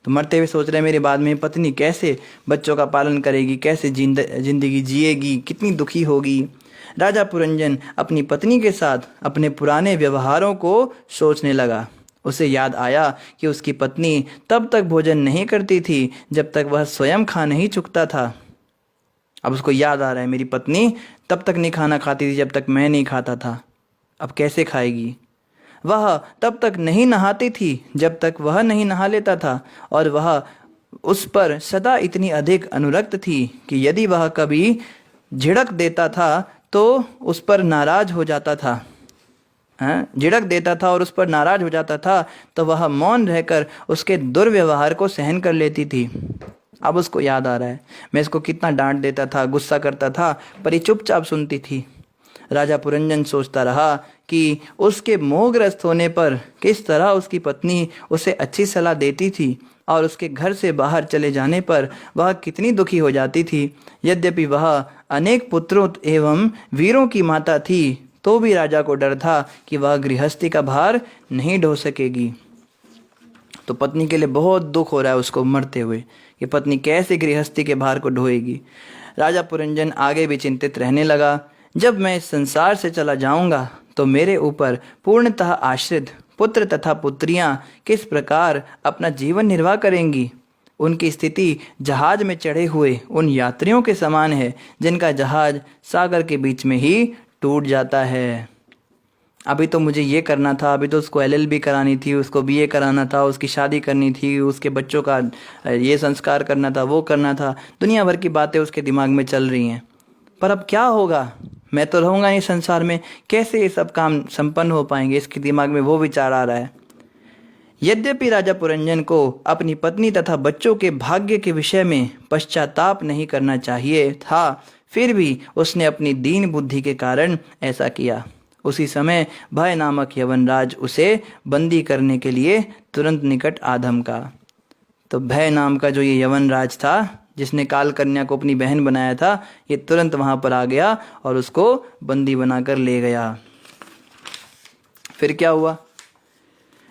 Speaker 1: तो मरते हुए सोच रहे मेरे बाद में पत्नी कैसे बच्चों का पालन करेगी, कैसे जिंदगी जिएगी, कितनी दुखी होगी। राजा पुरंजन अपनी पत्नी के साथ अपने पुराने व्यवहारों को सोचने लगा। उसे याद आया कि उसकी पत्नी तब तक भोजन नहीं करती थी जब तक वह स्वयं खा नहीं चुकता था। अब उसको याद आ रहा है मेरी पत्नी तब तक नहीं खाना खाती थी जब तक मैं नहीं खाता था, अब कैसे खाएगी। वह तब तक नहीं नहाती थी जब तक वह नहीं नहा लेता था, और वह उस पर सदा इतनी अधिक अनुरक्त थी कि यदि वह कभी झिड़क देता था तो उस पर नाराज हो जाता था। झिड़क देता था और उस पर नाराज हो जाता था तो वह मौन रहकर उसके दुर्व्यवहार को सहन कर लेती थी। अब उसको याद आ रहा है मैं इसको कितना डांट देता था, गुस्सा करता था, पर ये चुपचाप सुनती थी। राजा पुरंजन सोचता रहा कि उसके मोहग्रस्त होने पर किस तरह उसकी पत्नी उसे अच्छी सलाह देती थी, और उसके घर से बाहर चले जाने पर वह कितनी दुखी हो जाती थी। यद्यपि वह अनेक पुत्रों एवं वीरों की माता थी, तो भी राजा को डर था कि वह गृहस्थी का भार नहीं ढो सकेगी। तो पत्नी के लिए बहुत दुख हो रहा है उसको मरते हुए कि पत्नी कैसे गृहस्थी के भार को ढोएगी। राजा पुरंजन आगे भी चिंतित रहने लगा, जब मैं इस संसार से चला जाऊंगा तो मेरे ऊपर पूर्णतः आश्रित पुत्र तथा पुत्रियां किस प्रकार अपना जीवन निर्वाह करेंगी। उनकी स्थिति जहाज में चढ़े हुए उन यात्रियों के समान है जिनका जहाज सागर के बीच में ही टूट जाता है। अभी तो मुझे ये करना था, अभी तो उसको LLB करानी थी, उसको BA कराना था, उसकी शादी करनी थी, उसके बच्चों का ये संस्कार करना था, वो करना था, दुनिया भर की बातें उसके दिमाग में चल रही हैं। पर अब क्या होगा, मैं तो रहूँगा नहीं संसार में, कैसे ये सब काम संपन्न हो पाएंगे, इसके दिमाग में वो विचार आ रहा है। यद्यपि राजा पुरंजन को अपनी पत्नी तथा बच्चों के भाग्य के विषय में पश्चाताप नहीं करना चाहिए था, फिर भी उसने अपनी दीन बुद्धि के कारण ऐसा किया। उसी समय भय नामक यवनराज उसे बंदी करने के लिए तुरंत निकट आ धमका। तो भय नाम का जो ये यवनराज था जिसने काल कन्या को अपनी बहन बनाया था, ये तुरंत वहां पर आ गया और उसको बंदी बनाकर ले गया। फिर क्या हुआ,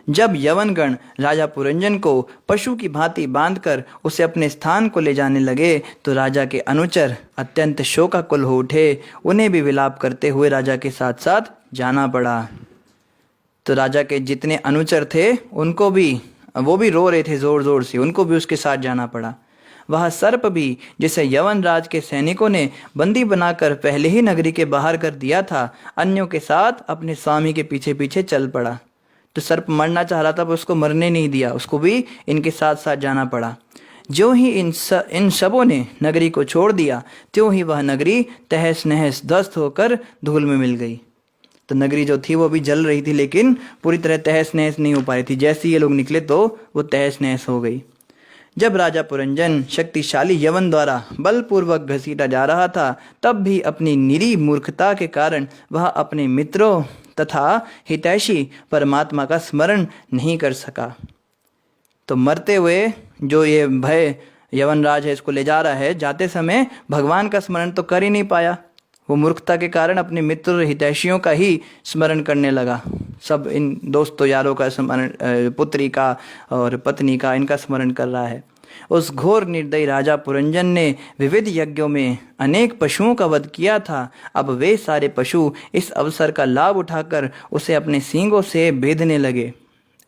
Speaker 1: जब यवनगण राजा पुरंजन को पशु की भांति बांधकर उसे अपने स्थान को ले जाने लगे तो राजा के अनुचर अत्यंत शोकाकुल हो उठे। उन्हें भी विलाप करते हुए राजा के साथ साथ जाना पड़ा। तो राजा के जितने अनुचर थे उनको भी, वो भी रो रहे थे जोर जोर से, उनको भी उसके साथ जाना पड़ा। वह सर्प भी जिसे यवनराज के सैनिकों ने बंदी बनाकर पहले ही नगरी के बाहर कर दिया था, अन्यों के साथ अपने स्वामी के पीछे पीछे चल पड़ा। तो सर्प मरना चाह रहा था पर उसको मरने नहीं दिया, उसको भी इनके साथ साथ जाना पड़ा। जो ही इन सबों ने नगरी को छोड़ दिया त्यों ही वह नगरी तहस नहस ध्वस्त होकर धूल में मिल गई। तो नगरी जो थी वो भी जल रही थी लेकिन पूरी तरह तहस नहस नहीं हो पा रही थी। जैसे ये लोग निकले तो वो तहस नहस हो गई। जब राजा पुरंजन शक्तिशाली यवन द्वारा बलपूर्वक घसीटा जा रहा था तब भी अपनी निरी मूर्खता के कारण वह अपने मित्रों तथा हितैषी परमात्मा का स्मरण नहीं कर सका। तो मरते हुए जो ये भय यवनराज है इसको ले जा रहा है, जाते समय भगवान का स्मरण तो कर ही नहीं पाया। वो मूर्खता के कारण अपने मित्र हितैषियों का ही स्मरण करने लगा। सब इन दोस्तों यारों का स्मरण, पुत्री का और पत्नी का, इनका स्मरण कर रहा है। उस घोर निर्दयी राजा पुरंजन ने विविध यज्ञों में अनेक पशुओं का वध किया था। अब वे सारे पशु इस अवसर का लाभ उठाकर उसे अपने सींगों से बेधने लगे।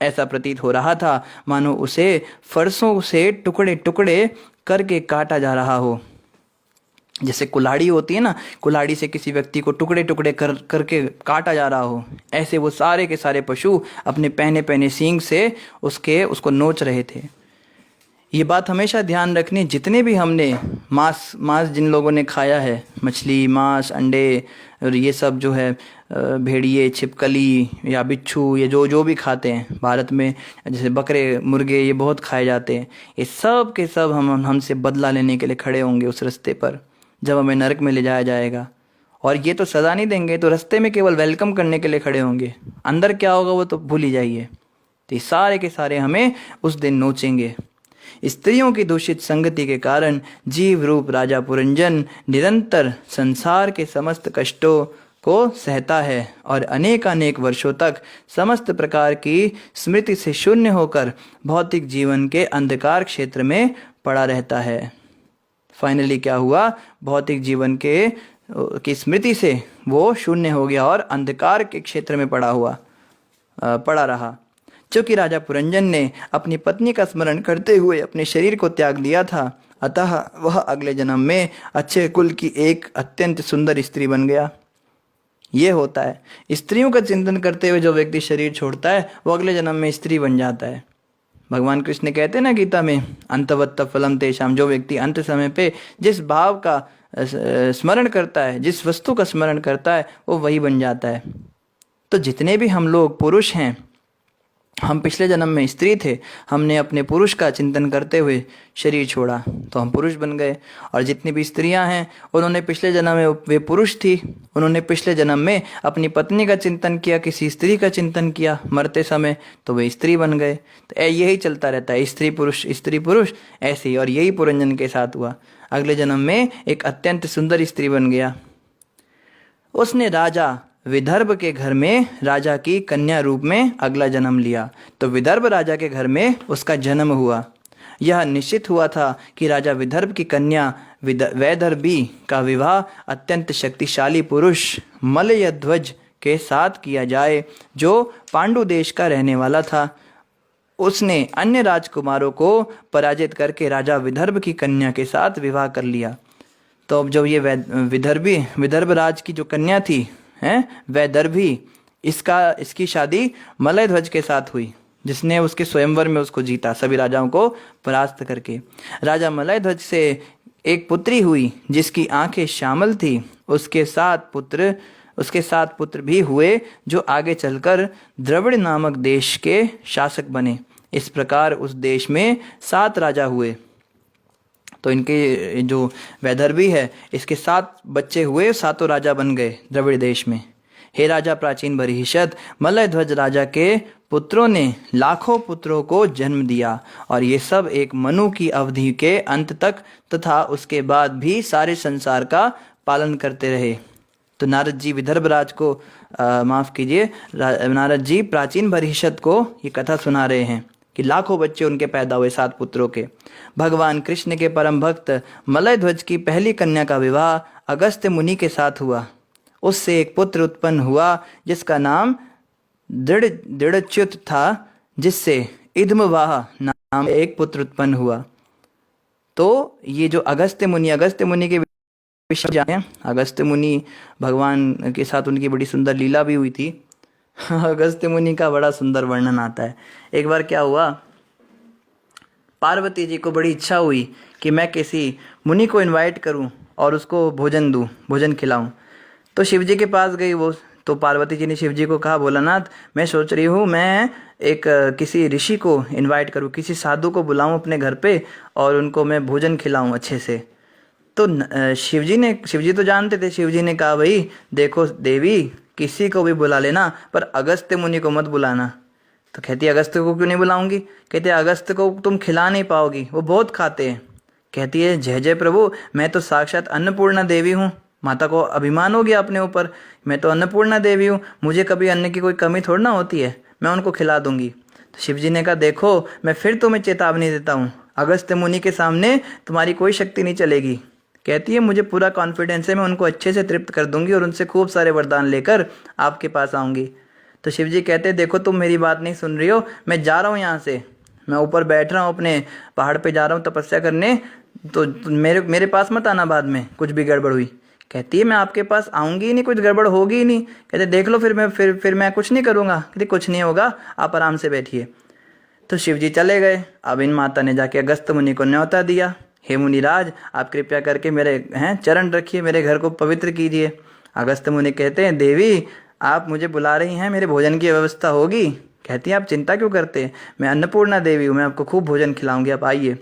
Speaker 1: ऐसा प्रतीत हो रहा था मानो उसे फरसों से टुकड़े टुकड़े करके काटा जा रहा हो। जैसे कुल्हाड़ी होती है ना, कुल्हाड़ी से किसी व्यक्ति को टुकड़े टुकड़े करके काटा जा रहा हो, ऐसे वो सारे के सारे पशु अपने पहने पहने सींग से उसको नोच रहे थे। ये बात हमेशा ध्यान रखनी, जितने भी हमने मांस मांस जिन लोगों ने खाया है, मछली, मांस, अंडे और ये सब जो है भेड़िए, छिपकली या बिच्छू, ये जो जो भी खाते हैं भारत में, जैसे बकरे, मुर्गे, ये बहुत खाए जाते हैं, ये सब के सब हम हमसे बदला लेने के लिए खड़े होंगे उस रास्ते पर, जब हमें नरक में ले जाया जाएगा। और ये तो सज़ा नहीं देंगे, तो रास्ते में केवल वेलकम करने के लिए खड़े होंगे, अंदर क्या होगा वो तो भूल ही जाइए। तो ये सारे के सारे हमें उस दिन नोचेंगे। स्त्रियों की दूषित संगति के कारण जीव रूप राजा पुरंजन निरंतर संसार के समस्त कष्टों को सहता है और अनेक अनेक वर्षों तक समस्त प्रकार की स्मृति से शून्य होकर भौतिक जीवन के अंधकार क्षेत्र में पड़ा रहता है। फाइनली क्या हुआ, भौतिक जीवन के की स्मृति से वो शून्य हो गया और अंधकार के क्षेत्र में पड़ा रहा। क्योंकि राजा पुरंजन ने अपनी पत्नी का स्मरण करते हुए अपने शरीर को त्याग दिया था, अतः वह अगले जन्म में अच्छे कुल की एक अत्यंत सुंदर स्त्री बन गया। ये होता है, स्त्रियों का चिंतन करते हुए जो व्यक्ति शरीर छोड़ता है वो अगले जन्म में स्त्री बन जाता है। भगवान कृष्ण कहते हैं ना गीता में, अंतवत्त फलम तेषाम, जो व्यक्ति अंत समय पे जिस भाव का स्मरण करता है, जिस वस्तु का स्मरण करता है, वो वही बन जाता है। तो जितने भी हम लोग पुरुष हैं, हम पिछले जन्म में स्त्री थे, हमने अपने पुरुष का चिंतन करते हुए शरीर छोड़ा तो हम पुरुष बन गए। और जितनी भी स्त्रियां हैं, उन्होंने पिछले जन्म में वे पुरुष थी, उन्होंने पिछले जन्म में अपनी पत्नी का चिंतन किया, किसी स्त्री का चिंतन किया मरते समय, तो वे स्त्री बन गए। तो यही चलता रहता है, स्त्री पुरुष ऐसे ही। और यही पुरंजन के साथ हुआ, अगले जन्म में एक अत्यंत सुंदर स्त्री बन गया। उसने राजा विदर्भ के घर में राजा की कन्या रूप में अगला जन्म लिया। तो विदर्भ राजा के घर में उसका जन्म हुआ। यह निश्चित हुआ था कि राजा विदर्भ की कन्या वैदर्भी का विवाह अत्यंत शक्तिशाली पुरुष मलयध्वज के साथ किया जाए, जो पांडु देश का रहने वाला था। उसने अन्य राजकुमारों को पराजित करके राजा विदर्भ की कन्या के साथ विवाह कर लिया। तो अब जब ये विदर्भ राज की जो कन्या थी वैदर्भी, इसकी शादी मलयध्वज के साथ हुई, जिसने उसके स्वयंवर में उसको जीता, सभी राजाओं को परास्त करके। राजा मलयध्वज से एक पुत्री हुई जिसकी आंखें श्यामल थी। उसके सात पुत्र भी हुए, जो आगे चलकर द्रविड़ नामक देश के शासक बने। इस प्रकार उस देश में 7 राजा हुए। तो इनके जो वैदर्भी है, इसके 7 बच्चे हुए, 7 राजा बन गए द्रविड़ देश में। हे राजा प्राचीन बर्हिषद, मलयध्वज राजा के पुत्रों ने लाखों पुत्रों को जन्म दिया, और ये सब एक मनु की अवधि के अंत तक तथा उसके बाद भी सारे संसार का पालन करते रहे। तो नारद जी विदर्भ राज को नारद जी प्राचीन बर्हिषद को ये कथा सुना रहे हैं कि लाखों बच्चे उनके पैदा हुए 7 पुत्रों के। भगवान कृष्ण के परम भक्त मलयध्वज की पहली कन्या का विवाह अगस्त्य मुनि के साथ हुआ। उससे एक पुत्र उत्पन्न हुआ जिसका नाम दृढ़च्युत था, जिससे इदमवाह नाम एक पुत्र उत्पन्न हुआ। तो ये जो अगस्त्य मुनि के विषय जाने, अगस्त्य मुनि भगवान के साथ उनकी बड़ी सुंदर लीला भी हुई थी। अगस्त्य मुनि का बड़ा सुंदर वर्णन आता है। एक बार क्या हुआ, पार्वती जी को बड़ी इच्छा हुई कि मैं किसी मुनि को इनवाइट करूं और उसको भोजन खिलाऊं। तो शिव जी के पास गई वो। तो पार्वती जी ने शिव जी को कहा, भोलानाथ, मैं सोच रही हूँ मैं किसी ऋषि को इनवाइट करूँ, किसी साधु को बुलाऊं अपने घर पे और उनको मैं भोजन खिलाऊं अच्छे से। तो शिव जी तो जानते थे। शिव जी ने कहा, भाई देखो देवी, किसी को भी बुला लेना, पर अगस्त्य मुनि को मत बुलाना। तो कहती है, अगस्त्य को क्यों नहीं बुलाऊंगी? कहते हैं, अगस्त्य को तुम खिला नहीं पाओगी, वो बहुत खाते हैं। कहती है, जय जय प्रभु, मैं तो साक्षात अन्नपूर्णा देवी हूँ। माता को अभिमान हो गया अपने ऊपर, मैं तो अन्नपूर्णा देवी हूँ, मुझे कभी अन्न की कोई कमी थोड़ी ना होती है, मैं उनको खिला दूंगी। तो शिव जी ने कहा, देखो मैं फिर तुम्हें चेतावनी देता हूँ, अगस्त्य मुनि के सामने तुम्हारी कोई शक्ति नहीं चलेगी। कहती है, मुझे पूरा कॉन्फिडेंस है, मैं उनको अच्छे से तृप्त कर दूंगी और उनसे खूब सारे वरदान लेकर आपके पास आऊँगी। तो शिव जी कहते हैं, देखो तुम मेरी बात नहीं सुन रही हो, मैं जा रहा हूँ यहाँ से, मैं ऊपर बैठ रहा हूँ, अपने पहाड़ पे जा रहा हूँ तपस्या करने, तो मेरे पास मत आना बाद में कुछ भी गड़बड़ हुई। कहती है, मैं आपके पास आऊँगी ही नहीं, कुछ गड़बड़ होगी ही नहीं। कहते, देख लो फिर मैं कुछ नहीं करूँगा। कहती, कुछ नहीं होगा, आप आराम से बैठिए। तो शिव जी चले गए। अब इन माता ने जाके अगस्त मुनि को न्योता दिया, हे मुनिराज, आप कृपया करके मेरे चरण रखिए, मेरे घर को पवित्र कीजिए। अगस्त मुनि कहते हैं, देवी आप मुझे बुला रही हैं, मेरे भोजन की व्यवस्था होगी। कहती हैं, आप चिंता क्यों करते हैं, मैं अन्नपूर्णा देवी हूँ, मैं आपको खूब भोजन खिलाऊंगी, आप आइए।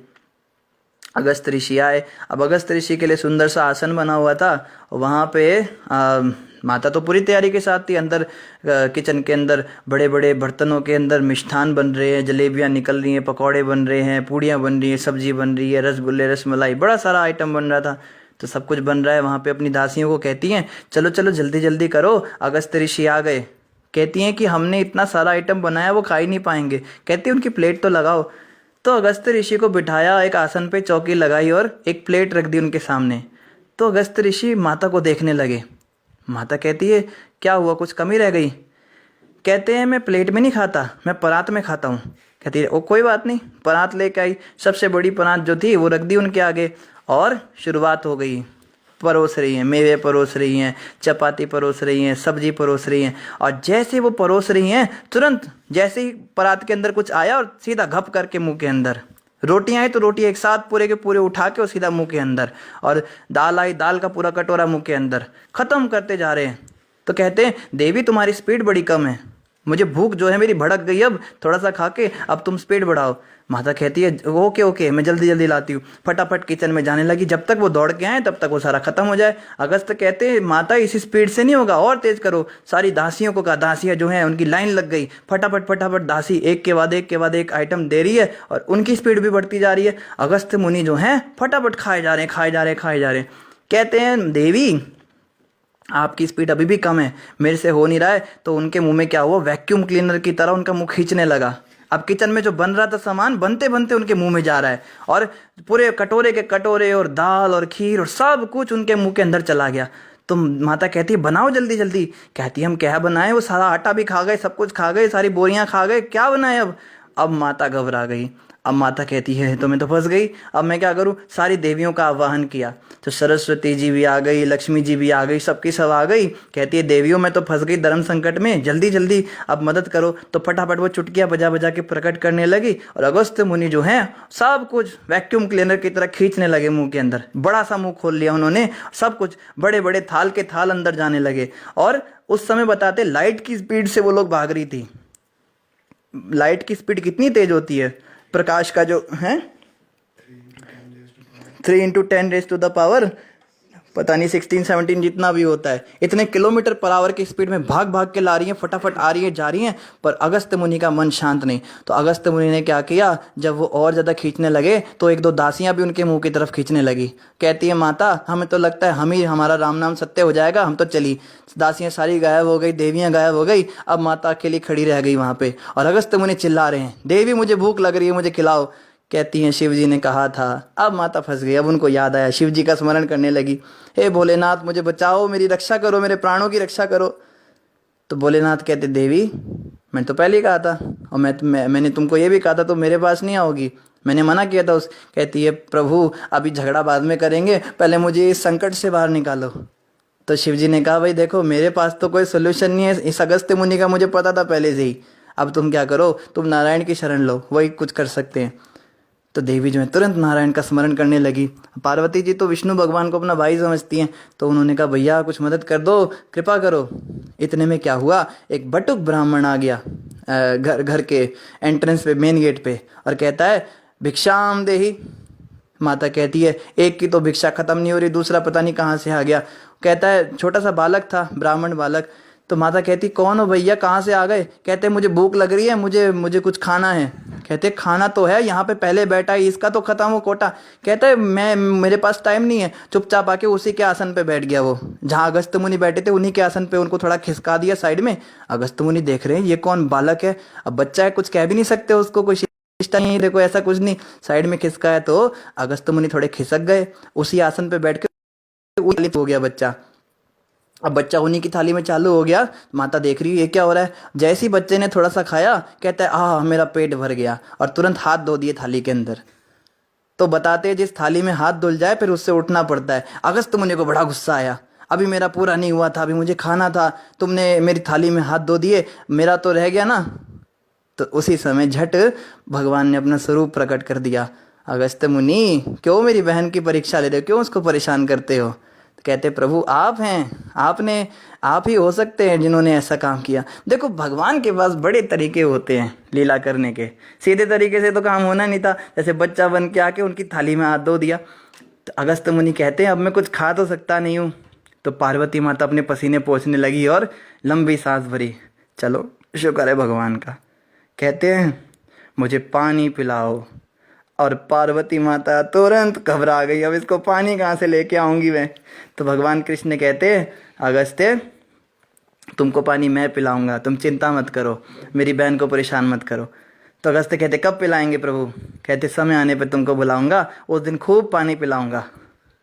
Speaker 1: अगस्त ऋषि आए। अब अगस्त ऋषि के लिए सुंदर सा आसन बना हुआ था। वहाँ पे माता तो पूरी तैयारी के साथ थी। अंदर किचन के अंदर बड़े बड़े बर्तनों के अंदर मिष्ठान बन रहे हैं, जलेबियाँ निकल रही हैं, पकौड़े बन रहे हैं, पूड़ियाँ बन रही हैं, सब्जी बन रही है, रसगुल्ले, रसमलाई, बड़ा सारा आइटम बन रहा था। तो सब कुछ बन रहा है। वहाँ पे अपनी दासियों को कहती हैं, चलो चलो जल्दी जल्दी करो, अगस्त ऋषि आ गए। कहती हैं कि हमने इतना सारा आइटम बनाया, वो खा ही नहीं पाएंगे। कहती है उनकी प्लेट तो लगाओ। तो अगस्त ऋषि को बिठाया, एक आसन पे चौकी लगाई और एक प्लेट रख दी उनके सामने। तो अगस्त ऋषि माता को देखने लगे। माता कहती है, क्या हुआ, कुछ कमी रह गई? कहते हैं, मैं प्लेट में नहीं खाता, मैं परात में खाता हूँ। कहती है, ओ कोई बात नहीं। परात लेके आई, सबसे बड़ी परात जो थी वो रख दी उनके आगे और शुरुआत हो गई। परोस रही हैं, मेवे परोस रही हैं, चपाती परोस रही हैं, सब्जी परोस रही हैं। और जैसे वो परोस रही हैं, तुरंत जैसे ही परात के अंदर कुछ आया और सीधा घप करके मुंह के अंदर। रोटियां आई तो रोटी एक साथ पूरे के पूरे उठा के और सीधा मुंह के अंदर। और दाल आई, दाल का पूरा कटोरा मुंह के अंदर, खत्म करते जा रहे हैं। तो कहते हैं, देवी तुम्हारी स्पीड बड़ी कम है, मुझे भूख जो है मेरी भड़क गई, अब थोड़ा सा खा के अब तुम स्पीड बढ़ाओ। माता कहती है, ओके ओके, मैं जल्दी जल्दी लाती हूँ। फटाफट किचन में जाने लगी। जब तक वो दौड़ के आए तब तक वो सारा खत्म हो जाए। अगस्त कहते हैं, माता इसी स्पीड से नहीं होगा, और तेज करो। सारी दासियों को कहा, दासियाँ जो हैं उनकी लाइन लग गई। फटाफट फटाफट दासी एक के बाद एक के बाद एक आइटम दे रही है और उनकी स्पीड भी बढ़ती जा रही है। अगस्त मुनि जो हैं फटाफट खाए जा रहे हैं, खाए जा रहे हैं, खाए जा रहे हैं। कहते हैं, देवी आपकी स्पीड अभी भी कम है, मेरे से हो नहीं रहा है। तो उनके मुंह में क्या हुआ, वैक्यूम क्लीनर की तरह उनका मुंह खींचने लगा। अब किचन में जो बन रहा था सामान, बनते बनते उनके मुंह में जा रहा है और पूरे कटोरे के कटोरे और दाल और खीर और सब कुछ उनके मुंह के अंदर चला गया। तो माता कहती है, बनाओ जल्दी जल्दी। कहती है, हम क्या बनाए, वो सारा आटा भी खा गए, सब कुछ खा गए, सारी बोरियां खा गए, क्या बनाए अब माता घबरा गई। अब माता कहती है, तो मैं तो फंस गई, अब मैं क्या करूं। सारी देवियों का आह्वान किया तो सरस्वती जी भी आ गई, लक्ष्मी जी भी आ गई, सबकी सब आ गई। कहती है, देवियों मैं तो फंस गई धर्म संकट में, जल्दी जल्दी अब मदद करो। तो फटाफट वो चुटकियां बजा बजा के प्रकट करने लगी और अगस्त मुनि जो हैं सब कुछ वैक्यूम क्लीनर की तरह खींचने लगे मुंह के अंदर। बड़ा सा मुंह खोल लिया उन्होंने, सब कुछ बड़े बड़े थाल के थाल अंदर जाने लगे। और उस समय बताते, लाइट की स्पीड से वो लोग भाग रही थी। लाइट की स्पीड कितनी तेज होती है, प्रकाश का जो है 3 × 10⁻⁴ पता नहीं 16-17 जितना भी होता है, इतने किलोमीटर पर आवर की स्पीड में भाग भाग के ला रही हैं, फटाफट आ रही है, जा रही हैं। पर अगस्त मुनि का मन शांत नहीं। तो अगस्त मुनि ने क्या किया, जब वो और ज़्यादा खींचने लगे तो एक दो दासियां भी उनके मुंह की तरफ खींचने लगी। कहती है, माता हमें तो लगता है हमारा राम नाम सत्य हो जाएगा, हम तो चली। दासियां सारी गायब हो गई, देवियां गायब हो गई। अब माता अकेली खड़ी रह गई वहाँ पे और अगस्त मुनि चिल्ला रहे हैं, देवी मुझे भूख लग रही है, मुझे खिलाओ। कहती हैं, शिव जी ने कहा था। अब माता फंस गई। अब उनको याद आया, शिव जी का स्मरण करने लगी, हे भोलेनाथ मुझे बचाओ, मेरी रक्षा करो, मेरे प्राणों की रक्षा करो। तो भोलेनाथ कहते, देवी मैंने तो पहले ही कहा था, और मैंने तुमको ये भी कहा था तुम मेरे पास नहीं आओगी, मैंने मना किया था। उस कहती है, प्रभु अभी झगड़ा बाद में करेंगे, पहले मुझे इस संकट से बाहर निकालो। तो शिव जी ने कहा, भाई देखो मेरे पास तो कोई सोल्यूशन नहीं है, इस अगस्त्य मुनि का मुझे पता था पहले से ही। अब तुम क्या करो, तुम नारायण की शरण लो, वही कुछ कर सकते हैं। तो देवी जो है तुरंत नारायण का स्मरण करने लगी। पार्वती जी तो विष्णु भगवान को अपना भाई समझती हैं, तो उन्होंने कहा, भैया कुछ मदद कर दो, कृपा करो। इतने में क्या हुआ, एक बटुक ब्राह्मण आ गया घर के एंट्रेंस पे, मेन गेट पे, और कहता है, भिक्षाम देही। माता कहती है, एक की तो भिक्षा खत्म नहीं हो रही, दूसरा पता नहीं कहाँ से आ गया। कहता है, छोटा सा बालक था, ब्राह्मण बालक। तो माता कहती, कौन हो भैया, कहाँ से आ गए? कहते, मुझे भूख लग रही है, मुझे कुछ खाना है। कहते, खाना तो है, यहाँ पे पहले बैठा है, इसका तो खत्म हो कोटा। कहता है, मेरे पास टाइम नहीं है। चुपचाप आके उसी के आसन पे बैठ गया। वो जहाँ अगस्त मुनि बैठे थे उन्हीं के आसन पे उनको थोड़ा खिसका दिया साइड में। अगस्त मुनि देख रहे हैं, ये कौन बालक है, अब बच्चा है, कुछ कह भी नहीं सकते उसको, कोई शिष्टा नहीं, देखो ऐसा कुछ नहीं, साइड में खिसका है। तो अगस्त मुनि थोड़े खिसक गए, उसी आसन पे बैठ के हो गया बच्चा। अब बच्चा उन्हीं की थाली में चालू हो गया। माता देख रही है, ये क्या हो रहा है। जैसे ही बच्चे ने थोड़ा सा खाया, कहता है, मेरा पेट भर गया, और तुरंत हाथ धो दिए थाली के अंदर। तो बताते हैं, जिस थाली में हाथ धुल जाए फिर उससे उठना पड़ता है। अगस्त मुनि को बड़ा गुस्सा आया, अभी मेरा पूरा नहीं हुआ था, अभी मुझे खाना था, तुमने मेरी थाली में हाथ धो दिए, मेरा तो रह गया ना। तो उसी समय झट भगवान ने अपना स्वरूप प्रकट कर दिया। अगस्त्य मुनि, क्यों मेरी बहन की परीक्षा ले रहे हो, क्यों उसको परेशान करते हो? तो कहते प्रभु आप हैं, आप ही हो सकते हैं जिन्होंने ऐसा काम किया। देखो भगवान के पास बड़े तरीके होते हैं लीला करने के, सीधे तरीके से तो काम होना नहीं था। जैसे बच्चा बन के आके उनकी थाली में हाथ धो दिया। तो अगस्त्य मुनि कहते हैं अब मैं कुछ खा तो सकता नहीं हूँ। तो पार्वती माता अपने पसीने पोंछने लगी और लंबी सांस भरी। चलो शुक्र है भगवान का। कहते हैं मुझे पानी पिलाओ, और पार्वती माता तुरंत घबरा गई, अब इसको पानी कहाँ से लेके आऊंगी मैं। तो भगवान कृष्ण कहते हैं अगस्त्य तुमको पानी मैं पिलाऊंगा, तुम चिंता मत करो, मेरी बहन को परेशान मत करो। तो अगस्त्य कहते कब पिलाएंगे प्रभु? कहते समय आने पर तुमको बुलाऊंगा, उस दिन खूब पानी पिलाऊंगा।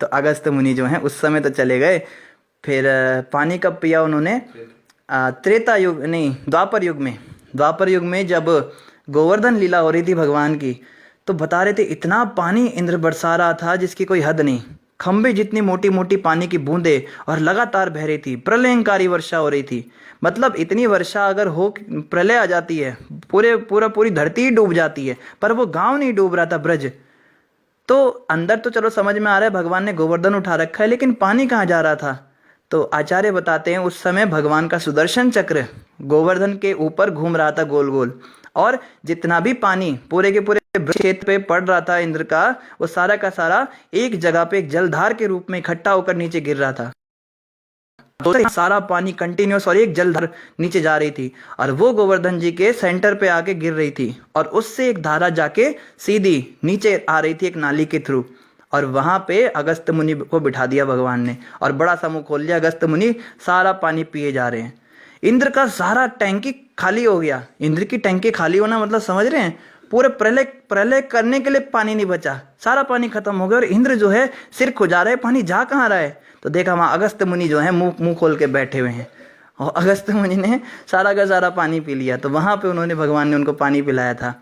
Speaker 1: तो अगस्त्य मुनि जो हैं उस समय तो चले गए। फिर पानी कब पिया उन्होंने? त्रेता युग नहीं, द्वापर युग में जब गोवर्धन लीला हो रही थी भगवान की, तो बता रहे थे इतना पानी इंद्र बरसा रहा था जिसकी कोई हद नहीं। खंबे जितनी मोटी मोटी पानी की बूंदें और लगातार बह रही थी, प्रलयंकारी वर्षा हो रही थी। मतलब इतनी वर्षा अगर हो, प्रलय आ जाती है, पूरी धरती ही डूब जाती है। पर वो गांव नहीं डूब रहा था, ब्रज। तो अंदर तो चलो समझ में आ रहा है भगवान ने गोवर्धन उठा रखा है, लेकिन पानी कहाँ जा रहा था? तो आचार्य बताते हैं उस समय भगवान का सुदर्शन चक्र गोवर्धन के ऊपर घूम रहा था गोल गोल, और जितना भी पानी पूरे के पूरे क्षेत्र पे पड़ रहा था इंद्र का, वो सारा का सारा एक जगह पे एक जलधार के रूप में इकट्ठा होकर नीचे गिर रहा था। तो सारा पानी कंटिन्यूस और एक जलधार नीचे जा रही थी, और वो गोवर्धन जी के सेंटर पे आके गिर रही थी, और उससे एक धारा जाके सीधी नीचे आ रही थी एक नाली के थ्रू। और वहां पे अगस्त्य मुनि को बिठा दिया भगवान ने, और बड़ा सा मुंह खोल लिया। अगस्त्य मुनि सारा पानी पिए जा रहे हैं। इंद्र का सारा टैंकी खाली हो गया। इंद्र की टैंकी खाली होना मतलब समझ रहे हैं, पूरे प्रलय करने के लिए पानी नहीं बचा, सारा पानी खत्म हो गया। और इंद्र जो है सिर खुजा रहे, पानी जा कहाँ रहा है? तो देखा वहां अगस्त्य मुनि जो है मुंह खोल के बैठे हुए हैं, और अगस्त्य मुनि ने सारा का सारा पानी पी लिया। तो वहां पे उन्होंने भगवान ने उनको पानी पिलाया था।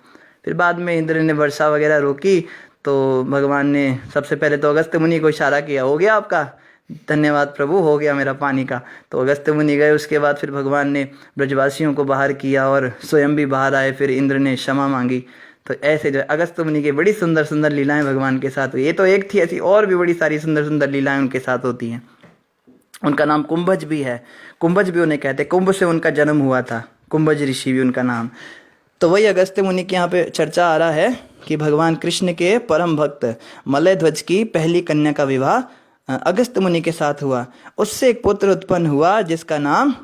Speaker 1: फिर बाद में इंद्र ने वर्षा वगैरह रोकी, तो भगवान ने सबसे पहले तो अगस्त्य मुनि को इशारा किया, हो गया आपका, धन्यवाद प्रभु, हो गया मेरा पानी का। तो अगस्त्य मुनि गए। उसके बाद फिर भगवान ने ब्रजवासियों को बाहर किया और स्वयं भी बाहर आए। फिर इंद्र ने क्षमा मांगी। तो ऐसे जो अगस्त्य मुनि की बड़ी सुंदर सुंदर लीलाएं भगवान के साथ हुई। ये तो एक थी, ऐसी और भी बड़ी सारी सुंदर सुंदर लीलाएं उनके साथ होती हैं। उनका नाम कुंभज भी है, कुंभज भी उन्हें कहते, कुंभ से उनका जन्म हुआ था, कुंभज ऋषि भी उनका नाम। तो वही अगस्त्य मुनि के यहाँ पे चर्चा आ रहा है कि भगवान कृष्ण के परम भक्त मलय ध्वज की पहली कन्या का विवाह अगस्त्य मुनि के साथ हुआ। उससे एक पुत्र उत्पन्न हुआ जिसका नाम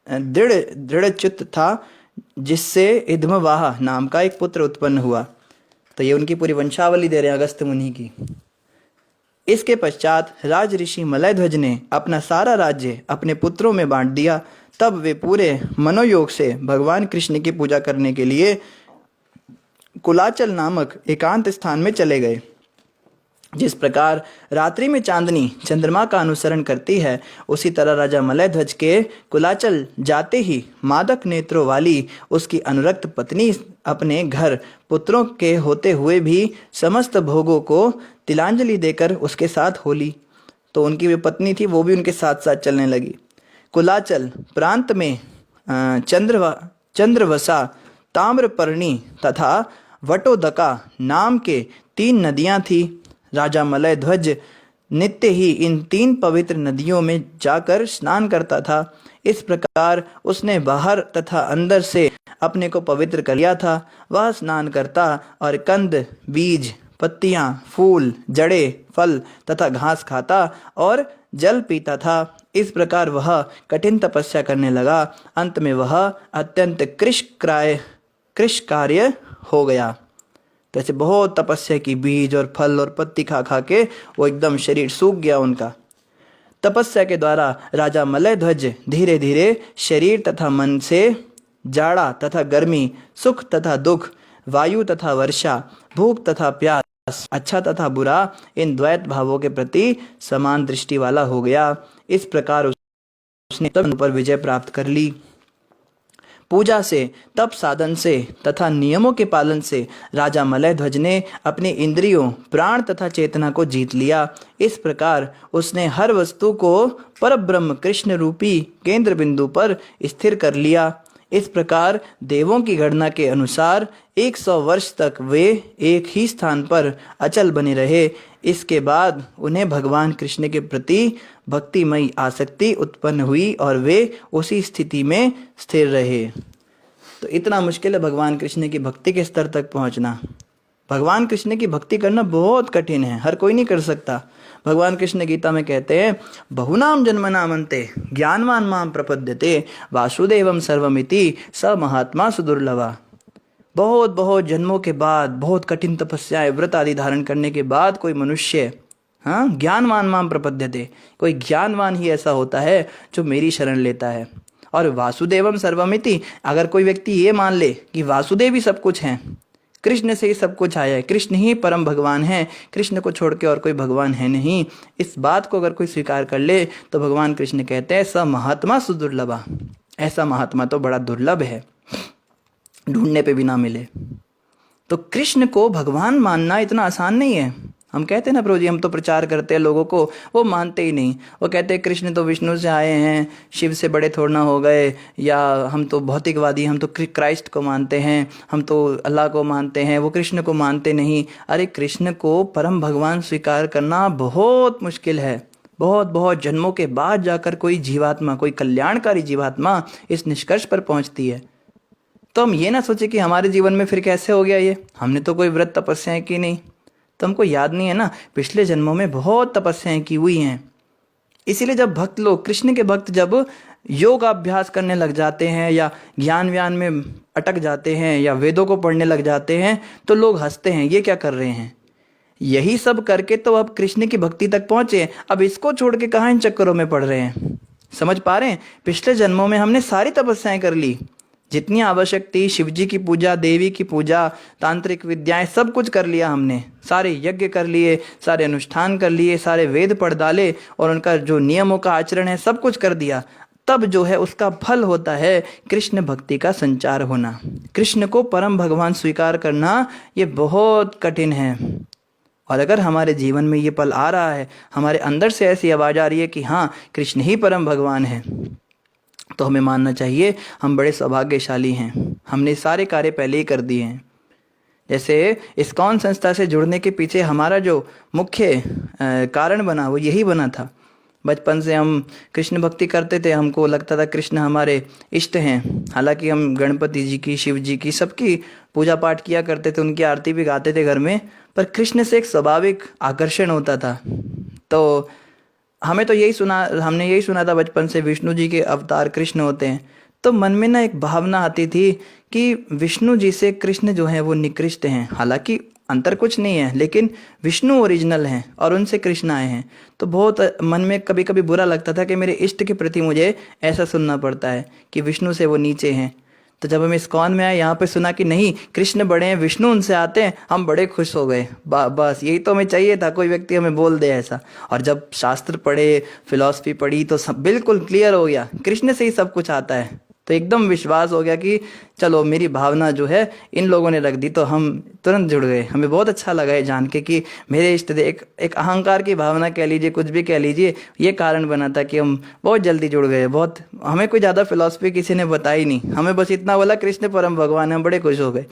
Speaker 1: दृढ़च्युत था, जिससे इदमवाह नाम का एक पुत्र उत्पन्न हुआ। तो ये उनकी पूरी वंशावली दे रहे हैं अगस्त्य मुनि की। इसके पश्चात राज ऋषि मलय ध्वज ने अपना सारा राज्य अपने पुत्रों में बांट दिया। तब वे पूरे मनोयोग से भगवान कृष्ण की पूजा करने के लिए कुलाचल नामक एकांत स्थान में चले गए। जिस प्रकार रात्रि में चांदनी चंद्रमा का अनुसरण करती है, उसी तरह राजा मलय ध्वज के कुलाचल जाते ही मादक नेत्रों वाली उसकी अनुरक्त पत्नी अपने घर पुत्रों के होते हुए भी समस्त भोगों को तिलांजलि देकर उसके साथ होली। तो उनकी जो पत्नी थी वो भी उनके साथ साथ चलने लगी। कुलाचल प्रांत में चंद्रवसा, ताम्रपर्णी तथा वटोदका नाम के 3 नदियां थी। राजा मलय ध्वज नित्य ही इन 3 पवित्र नदियों में जाकर स्नान करता था। इस प्रकार उसने बाहर तथा अंदर से अपने को पवित्र कर लिया था। वह स्नान करता और कंद, बीज, पत्तियां, फूल, जड़े, फल तथा घास खाता और जल पीता था। इस प्रकार वह कठिन तपस्या करने लगा। अंत में वह अत्यंत कृशकार्य हो गया। तो ऐसे बहुत तपस्या की, बीज और फल और पत्ती खा खा के वो एकदम शरीर सूख गया उनका। तपस्या के द्वारा राजा मलय ध्वज धीरे धीरे शरीर तथा मन से जाड़ा तथा गर्मी, सुख तथा दुख, वायु तथा वर्षा, भूख तथा प्यास, अच्छा तथा बुरा, इन द्वैत भावों के प्रति समान दृष्टि वाला हो गया। इस प्रकार उसने तब पर विजय प्राप्त कर ली। पूजा से, तप साधन से तथा नियमों के पालन से राजा मलय ध्वज ने अपनी इंद्रियों, प्राण तथा चेतना को जीत लिया। इस प्रकार उसने हर वस्तु को परब्रह्म कृष्ण रूपी केंद्र बिंदु पर स्थिर कर लिया। इस प्रकार देवों की गणना के अनुसार 100 वर्ष तक वे एक ही स्थान पर अचल बने रहे। इसके बाद उन्हें भगवान कृष्ण के प्रति भक्तिमयी आसक्ति उत्पन्न हुई और वे उसी स्थिति में स्थिर रहे। तो इतना मुश्किल है भगवान कृष्ण की भक्ति के स्तर तक पहुंचना। भगवान कृष्ण की भक्ति करना बहुत कठिन है, हर कोई नहीं कर सकता। भगवान कृष्ण गीता में कहते हैं, बहुनाम जन्मनाम अन्ते ज्ञानवान माम प्रपद्यते वासुदेवम सर्वमिति स महात्मा सुदुर्लभा। बहुत बहुत जन्मों के बाद, बहुत कठिन तपस्याएं व्रत आदि धारण करने के बाद कोई मनुष्य, हाँ, ज्ञानवान माम प्रपद्यते, कोई ज्ञानवान ही ऐसा होता है जो मेरी शरण लेता है। और वासुदेवम सर्वमिति, अगर कोई व्यक्ति ये मान ले कि वासुदेव ही सब कुछ हैं, कृष्ण से ही सब कुछ आया है, कृष्ण ही परम भगवान है, कृष्ण को छोड़ के और कोई भगवान है नहीं, इस बात को अगर कोई स्वीकार कर ले तो भगवान कृष्ण कहते हैं स महात्मा सुदुर्लभा, ऐसा महात्मा तो बड़ा दुर्लभ है, ढूंढने पे भी ना मिले। तो कृष्ण को भगवान मानना इतना आसान नहीं है। हम कहते हैं ना, प्रभु जी हम तो प्रचार करते हैं लोगों को, वो मानते ही नहीं। वो कहते हैं कृष्ण तो विष्णु से आए हैं, शिव से बड़े थोड़ा ना हो गए, या हम तो भौतिकवादी, हम तो क्राइस्ट को मानते हैं, हम तो अल्लाह को मानते हैं, वो कृष्ण को मानते नहीं। अरे कृष्ण को परम भगवान स्वीकार करना बहुत मुश्किल है। बहुत बहुत जन्मों के बाद जाकर कोई जीवात्मा, कोई कल्याणकारी जीवात्मा इस निष्कर्ष पर पहुंचती है। तो हम ये ना सोचे कि हमारे जीवन में फिर कैसे हो गया ये, हमने तो कोई व्रत तपस्याएं की नहीं, तो हमको याद नहीं है ना, पिछले जन्मों में बहुत तपस्याएं की हुई हैं। इसीलिए जब भक्त लोग, कृष्ण के भक्त जब योग अभ्यास करने लग जाते हैं या ज्ञान व्यान में अटक जाते हैं या वेदों को पढ़ने लग जाते हैं, तो लोग हंसते हैं, ये क्या कर रहे हैं, यही सब करके तो अब कृष्ण की भक्ति तक पहुंचे, अब इसको छोड़ के कहाँ इन चक्करों में पड़ रहे हैं। समझ पा रहे हैं, पिछले जन्मों में हमने सारी तपस्याएं कर ली, जितनी आवश्यक थी, शिव जी की पूजा, देवी की पूजा, तांत्रिक विद्याएं, सब कुछ कर लिया हमने, सारे यज्ञ कर लिए, सारे अनुष्ठान कर लिए, सारे वेद पढ़ डाले और उनका जो नियमों का आचरण है सब कुछ कर दिया। तब जो है उसका फल होता है कृष्ण भक्ति का संचार होना, कृष्ण को परम भगवान स्वीकार करना, ये बहुत कठिन है। और अगर हमारे जीवन में ये पल आ रहा है, हमारे अंदर से ऐसी आवाज़ आ रही है कि हाँ कृष्ण ही परम भगवान है, तो हमें मानना चाहिए हम बड़े सौभाग्यशाली हैं, हमने सारे कार्य पहले ही कर दिए हैं। जैसे इस्कॉन संस्था से जुड़ने के पीछे हमारा जो मुख्य कारण बना वो यही बना था। बचपन से हम कृष्ण भक्ति करते थे, हमको लगता था कृष्ण हमारे इष्ट हैं। हालांकि हम गणपति जी की, शिव जी की, सबकी पूजा पाठ किया करते थे, उनकी आरती भी गाते थे घर में, पर कृष्ण से एक स्वाभाविक आकर्षण होता था। तो हमने यही सुना था बचपन से, विष्णु जी के अवतार कृष्ण होते हैं। तो मन में ना एक भावना आती थी कि विष्णु जी से कृष्ण जो है वो निकृष्ट हैं, हालांकि अंतर कुछ नहीं है, लेकिन विष्णु ओरिजिनल हैं और उनसे कृष्ण आए हैं। तो बहुत मन में कभी कभी बुरा लगता था कि मेरे इष्ट के प्रति मुझे ऐसा सुनना पड़ता है कि विष्णु से वो नीचे हैं। तो जब हम इस्कॉन में आए, यहाँ पे सुना कि नहीं कृष्ण बड़े हैं, विष्णु उनसे आते हैं, हम बड़े खुश हो गए। बस यही तो हमें चाहिए था, कोई व्यक्ति हमें बोल दे ऐसा। और जब शास्त्र पढ़े, फिलॉसफी पढ़ी, तो सब बिल्कुल क्लियर हो गया, कृष्ण से ही सब कुछ आता है। तो एकदम विश्वास हो गया कि चलो मेरी भावना जो है इन लोगों ने रख दी, तो हम तुरंत जुड़ गए। हमें बहुत अच्छा लगा है जान के कि मेरे इष्ट देव, एक अहंकार की भावना कह लीजिए, कुछ भी कह लीजिए, ये कारण बना था कि हम बहुत जल्दी जुड़ गए। बहुत, हमें कोई ज़्यादा फिलॉसफी किसी ने बताई नहीं, हमें बस इतना बोला कृष्ण परम भगवान है, हम बड़े खुश हो गए।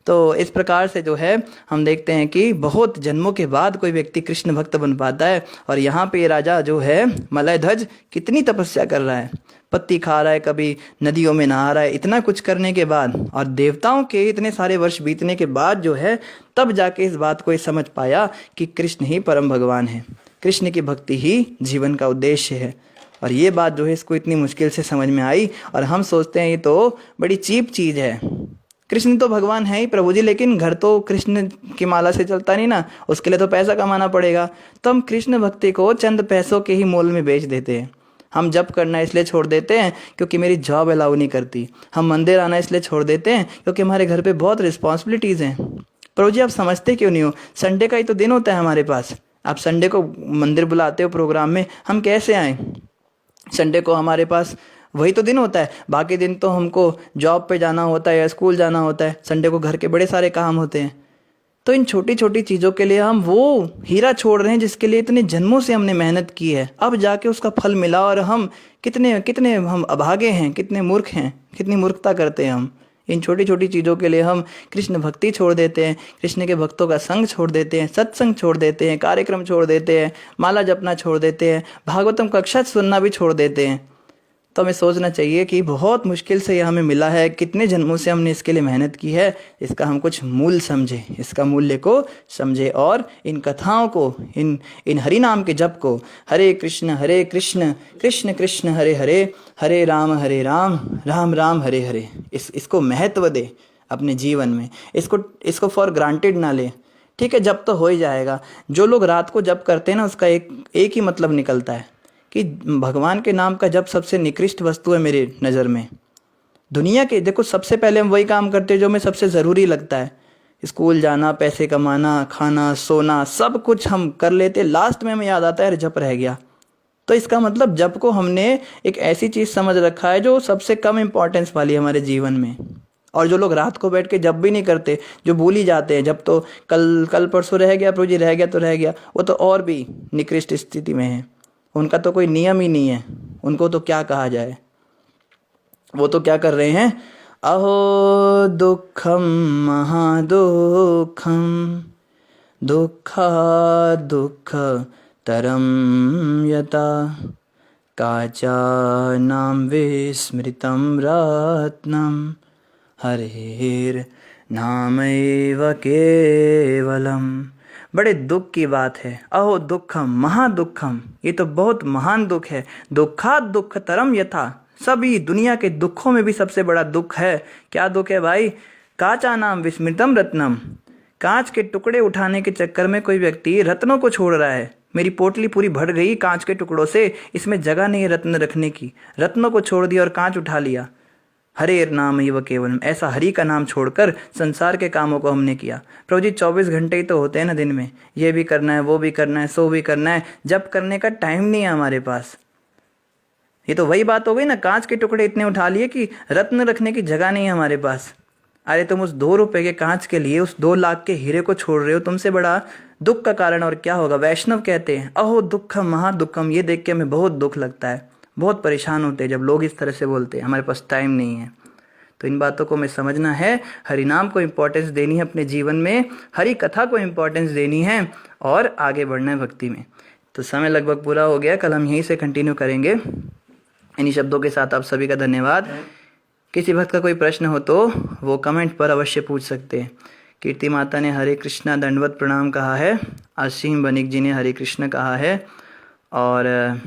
Speaker 1: तो इस प्रकार से जो है हम देखते हैं कि बहुत जन्मों के बाद कोई व्यक्ति कृष्ण भक्त बन पाता है। और यहाँ पे राजा जो है मलयध्वज कितनी तपस्या कर रहा है, पत्ती खा रहा है, कभी नदियों में नहा रहा है, इतना कुछ करने के बाद और देवताओं के इतने सारे वर्ष बीतने के बाद जो है तब जाके इस बात को समझ पाया कि कृष्ण ही परम भगवान है, कृष्ण की भक्ति ही जीवन का उद्देश्य है। और ये बात जो है इसको इतनी मुश्किल से समझ में आई। और हम सोचते हैं ये तो बड़ी चीप चीज़ है, कृष्ण तो भगवान है ही प्रभु जी, लेकिन घर तो कृष्ण की माला से चलता नहीं ना, उसके लिए तो पैसा कमाना पड़ेगा। तो हम कृष्ण भक्ति को चंद पैसों के ही मोल में बेच देते हैं। हम जप करना इसलिए छोड़ देते हैं क्योंकि मेरी जॉब अलाउ नहीं करती। हम मंदिर आना इसलिए छोड़ देते हैं क्योंकि हमारे घर पे बहुत रिस्पॉन्सिबिलिटीज़ हैं। प्रभु जी आप समझते क्यों नहीं हो, संडे का ही तो दिन होता है हमारे पास, आप संडे को मंदिर बुलाते हो प्रोग्राम में, हम कैसे आएँ? संडे को हमारे पास वही तो दिन होता है, बाकी दिन तो हमको जॉब पे जाना होता है या स्कूल जाना होता है, संडे को घर के बड़े सारे काम होते हैं। तो इन छोटी छोटी चीज़ों के लिए हम वो हीरा छोड़ रहे हैं जिसके लिए इतने जन्मों से हमने मेहनत की है, अब जाके उसका फल मिला और हम कितने कितने हम अभागे हैं, कितने मूर्ख हैं, कितनी मूर्खता करते हैं हम। इन छोटी छोटी चीज़ों के लिए हम कृष्ण भक्ति छोड़ देते हैं, कृष्ण के भक्तों का संग छोड़ देते हैं, सत्संग छोड़ देते हैं, कार्यक्रम छोड़ देते हैं, माला जपना छोड़ देते हैं, भागवतम कक्षा सुनना भी छोड़ देते हैं। तो हमें सोचना चाहिए कि बहुत मुश्किल से यह हमें मिला है, कितने जन्मों से हमने इसके लिए मेहनत की है, इसका हम कुछ मूल समझें, इसका मूल्य को समझें और इन कथाओं को, इन हरि नाम के जप को, हरे कृष्ण कृष्ण कृष्ण हरे हरे, हरे राम राम राम हरे हरे, इसको महत्व दे अपने जीवन में, इसको फॉर ग्रांटेड ना ले। ठीक है, जप तो हो ही जाएगा। जो लोग रात को जप करते हैं ना, उसका एक ही मतलब निकलता है कि भगवान के नाम का जप सबसे निकृष्ट वस्तु है मेरी नज़र में। दुनिया के देखो, सबसे पहले हम वही काम करते हैं जो हमें सबसे ज़रूरी लगता है। स्कूल जाना, पैसे कमाना, खाना, सोना, सब कुछ हम कर लेते, लास्ट में हमें याद आता है जप रह गया। तो इसका मतलब जप को हमने एक ऐसी चीज़ समझ रखा है जो सबसे कम इम्पोर्टेंस वाली है हमारे जीवन में। और जो लोग रात को बैठ के जप भी नहीं करते, जो भूल ही जाते हैं, जब तो कल परसों रह गया, प्रभु जी रह गया तो रह गया, वो तो और भी निकृष्ट स्थिति में है। उनका तो कोई नियम ही नहीं है, उनको तो क्या कहा जाए। वो तो क्या कर रहे हैं, अहो दुखम महादुखम दुखा दुख तरम यता काचा नाम विस्मृतम रत्नम हरेर नामैव केवलम। बड़े दुख की बात है, अहो दुखम महादुखम, ये तो बहुत महान दुख है। दुखा दुख तरम यथा, सभी दुनिया के दुखों में भी सबसे बड़ा दुख है। क्या दुख है भाई, काचा नाम विस्मृतम रत्नम, कांच के टुकड़े उठाने के चक्कर में कोई व्यक्ति रत्नों को छोड़ रहा है। मेरी पोटली पूरी भर गई कांच के टुकड़ों से, इसमें जगह नहीं है रत्न रखने की, रत्नों को छोड़ दिया और कांच उठा लिया। हरे नाम ही व केवलम, ऐसा हरि का नाम छोड़कर संसार के कामों को हमने किया। प्रभु जी 24 घंटे ही तो होते हैं ना दिन में, ये भी करना है, वो भी करना है, सो भी करना है, जब करने का टाइम नहीं है हमारे पास। ये तो वही बात हो गई ना, कांच के टुकड़े इतने उठा लिए कि रत्न रखने की जगह नहीं है हमारे पास। अरे तुम उस 2 रुपए के कांच के लिए उस 2 लाख के हीरे को छोड़ रहे हो, तुमसे बड़ा दुख का कारण और क्या होगा। वैष्णव कहते हैं अहो दुखम महादुखम, ये देख के हमें बहुत दुख लगता है, बहुत परेशान होते हैं जब लोग इस तरह से बोलते हैं। हमारे पास टाइम नहीं है। तो इन बातों को हमें समझना है, हरि नाम को इम्पोर्टेंस देनी है अपने जीवन में, हरि कथा को इम्पोर्टेंस देनी है और आगे बढ़ना है भक्ति में। तो समय लगभग पूरा हो गया, कल हम यहीं से कंटिन्यू करेंगे। इन्हीं शब्दों के साथ आप सभी का धन्यवाद। किसी भक्त का कोई प्रश्न हो तो वो कमेंट पर अवश्य पूछ सकते हैं। कीर्ति माता ने हरे कृष्णा दंडवत प्रणाम कहा है, असीम बनिक जी ने हरे कृष्ण कहा है, और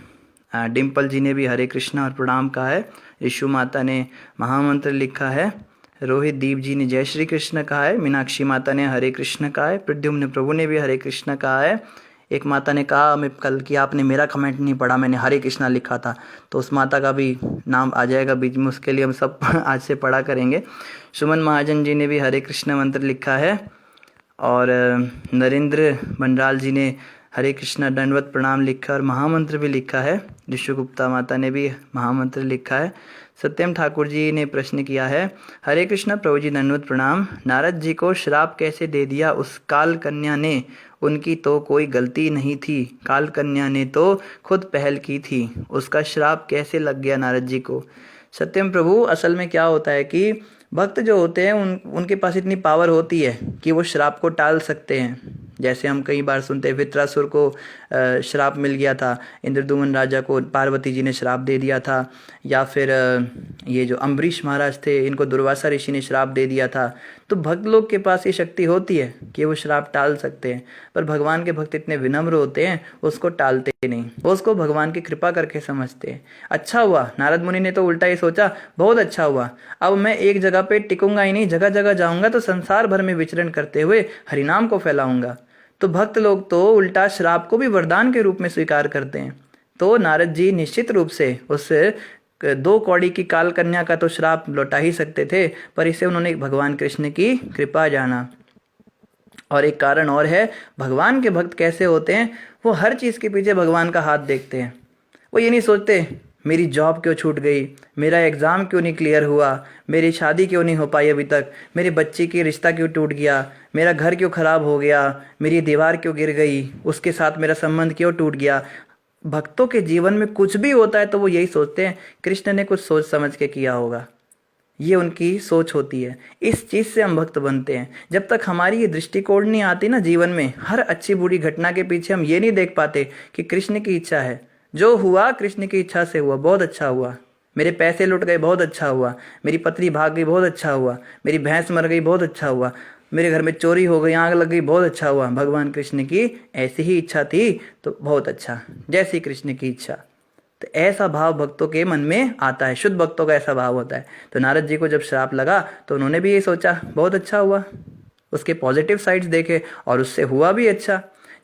Speaker 1: डिम्पल जी ने भी हरे कृष्णा और प्रणाम कहा है। यशु माता ने महामंत्र लिखा है, रोहित दीप जी ने जय श्री कृष्ण कहा है, मीनाक्षी माता ने हरे कृष्ण कहा है, प्रद्युम्न प्रभु ने भी हरे कृष्ण कहा है। एक माता ने कहा मैं कल कि आपने मेरा कमेंट नहीं पढ़ा, मैंने हरे कृष्णा लिखा था, तो उस माता का भी नाम आ जाएगा बीच में, उसके लिए हम सब आज से पढ़ा करेंगे। सुमन महाजन जी ने भी हरे कृष्ण मंत्र लिखा है, और नरेंद्र बंडराल जी ने हरे कृष्णा दंडवत प्रणाम लिखा और महामंत्र भी लिखा है। विश्व गुप्ता माता ने भी महामंत्र लिखा है। सत्यम ठाकुर जी ने प्रश्न किया है, हरे कृष्णा प्रभु जी दंडवत प्रणाम, नारद जी को श्राप कैसे दे दिया उस काल कन्या ने, उनकी तो कोई गलती नहीं थी, काल कन्या ने तो खुद पहल की थी, उसका श्राप कैसे लग गया नारद जी को। सत्यम प्रभु, असल में क्या होता है कि भक्त जो होते हैं उनके पास इतनी पावर होती है कि वो श्राप को टाल सकते हैं। जैसे हम कई बार सुनते हैं वित्रासुर को श्राप मिल गया था, इंद्रदुमन राजा को पार्वती जी ने श्राप दे दिया था, या फिर ये जो अम्बरीश महाराज थे इनको दुर्वासा ऋषि ने श्राप दे दिया था। तो भक्त लोग के पास ये शक्ति होती है कि वो श्राप टाल सकते हैं, पर भगवान के भक्त इतने विनम्र होते हैं, उसको टालते नहीं, वो उसको भगवान की कृपा करके समझते हैं। अच्छा हुआ, नारद मुनि ने तो उल्टा ही सोचा, बहुत अच्छा हुआ, अब मैं एक जगह पे टिकूंगा ही नहीं, जगह जगह जाऊंगा तो संसार भर में विचरण करते हुए हरिनाम को फैलाऊंगा। तो भक्त लोग तो उल्टा श्राप को भी वरदान के रूप में स्वीकार करते हैं। तो नारद जी निश्चित रूप से उस 2 कौड़ी की काल कन्या का तो श्राप लौटा ही सकते थे, पर इसे उन्होंने भगवान कृष्ण की कृपा जाना। और एक कारण और है, भगवान के भक्त कैसे होते हैं, वो हर चीज़ के पीछे भगवान का हाथ देखते हैं। वो ये नहीं सोचते मेरी जॉब क्यों छूट गई, मेरा एग्ज़ाम क्यों नहीं क्लियर हुआ, मेरी शादी क्यों नहीं हो पाई अभी तक, मेरे बच्चे की रिश्ता क्यों टूट गया, मेरा घर क्यों ख़राब हो गया, मेरी दीवार क्यों गिर गई, उसके साथ मेरा संबंध क्यों टूट गया। भक्तों के जीवन में कुछ भी होता है तो वो यही सोचते हैं कृष्ण ने कुछ सोच समझ के किया होगा। ये उनकी सोच होती है। इस चीज़ से हम भक्त बनते हैं। जब तक हमारी ये दृष्टिकोण नहीं आती ना जीवन में, हर अच्छी बुरी घटना के पीछे हम ये नहीं देख पाते कि कृष्ण की इच्छा है। जो हुआ कृष्ण की इच्छा से हुआ, बहुत अच्छा हुआ। मेरे पैसे लुट गए, बहुत अच्छा हुआ। मेरी पत्नी भाग गई, बहुत अच्छा हुआ। मेरी भैंस मर गई, बहुत अच्छा हुआ। मेरे घर में चोरी हो गई, आग लग गई, बहुत अच्छा हुआ। भगवान कृष्ण की ऐसी ही इच्छा थी तो बहुत अच्छा, जैसी कृष्ण की इच्छा। तो ऐसा भाव भक्तों के मन में आता है, शुद्ध भक्तों का ऐसा भाव होता है। तो नारद जी को जब श्राप लगा तो उन्होंने भी ये सोचा बहुत अच्छा हुआ, उसके पॉजिटिव साइड्स देखे और उससे हुआ भी अच्छा।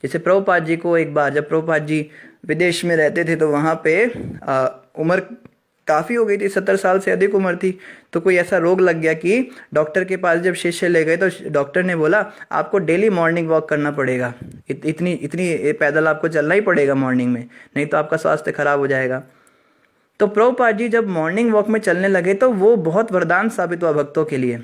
Speaker 1: जैसे प्रभुपाद जी को एक बार, जब प्रभुपाद जी विदेश में रहते थे तो वहाँ पे उम्र काफ़ी हो गई थी, 70 साल से अधिक उम्र थी। तो कोई ऐसा रोग लग गया कि डॉक्टर के पास जब शिष्य ले गए तो डॉक्टर ने बोला आपको डेली मॉर्निंग वॉक करना पड़ेगा, इतनी इतनी पैदल आपको चलना ही पड़ेगा मॉर्निंग में, नहीं तो आपका स्वास्थ्य खराब हो जाएगा। तो प्रभुपाद जी जब मॉर्निंग वॉक में चलने लगे तो वो बहुत वरदान साबित हुआ भक्तों के लिए,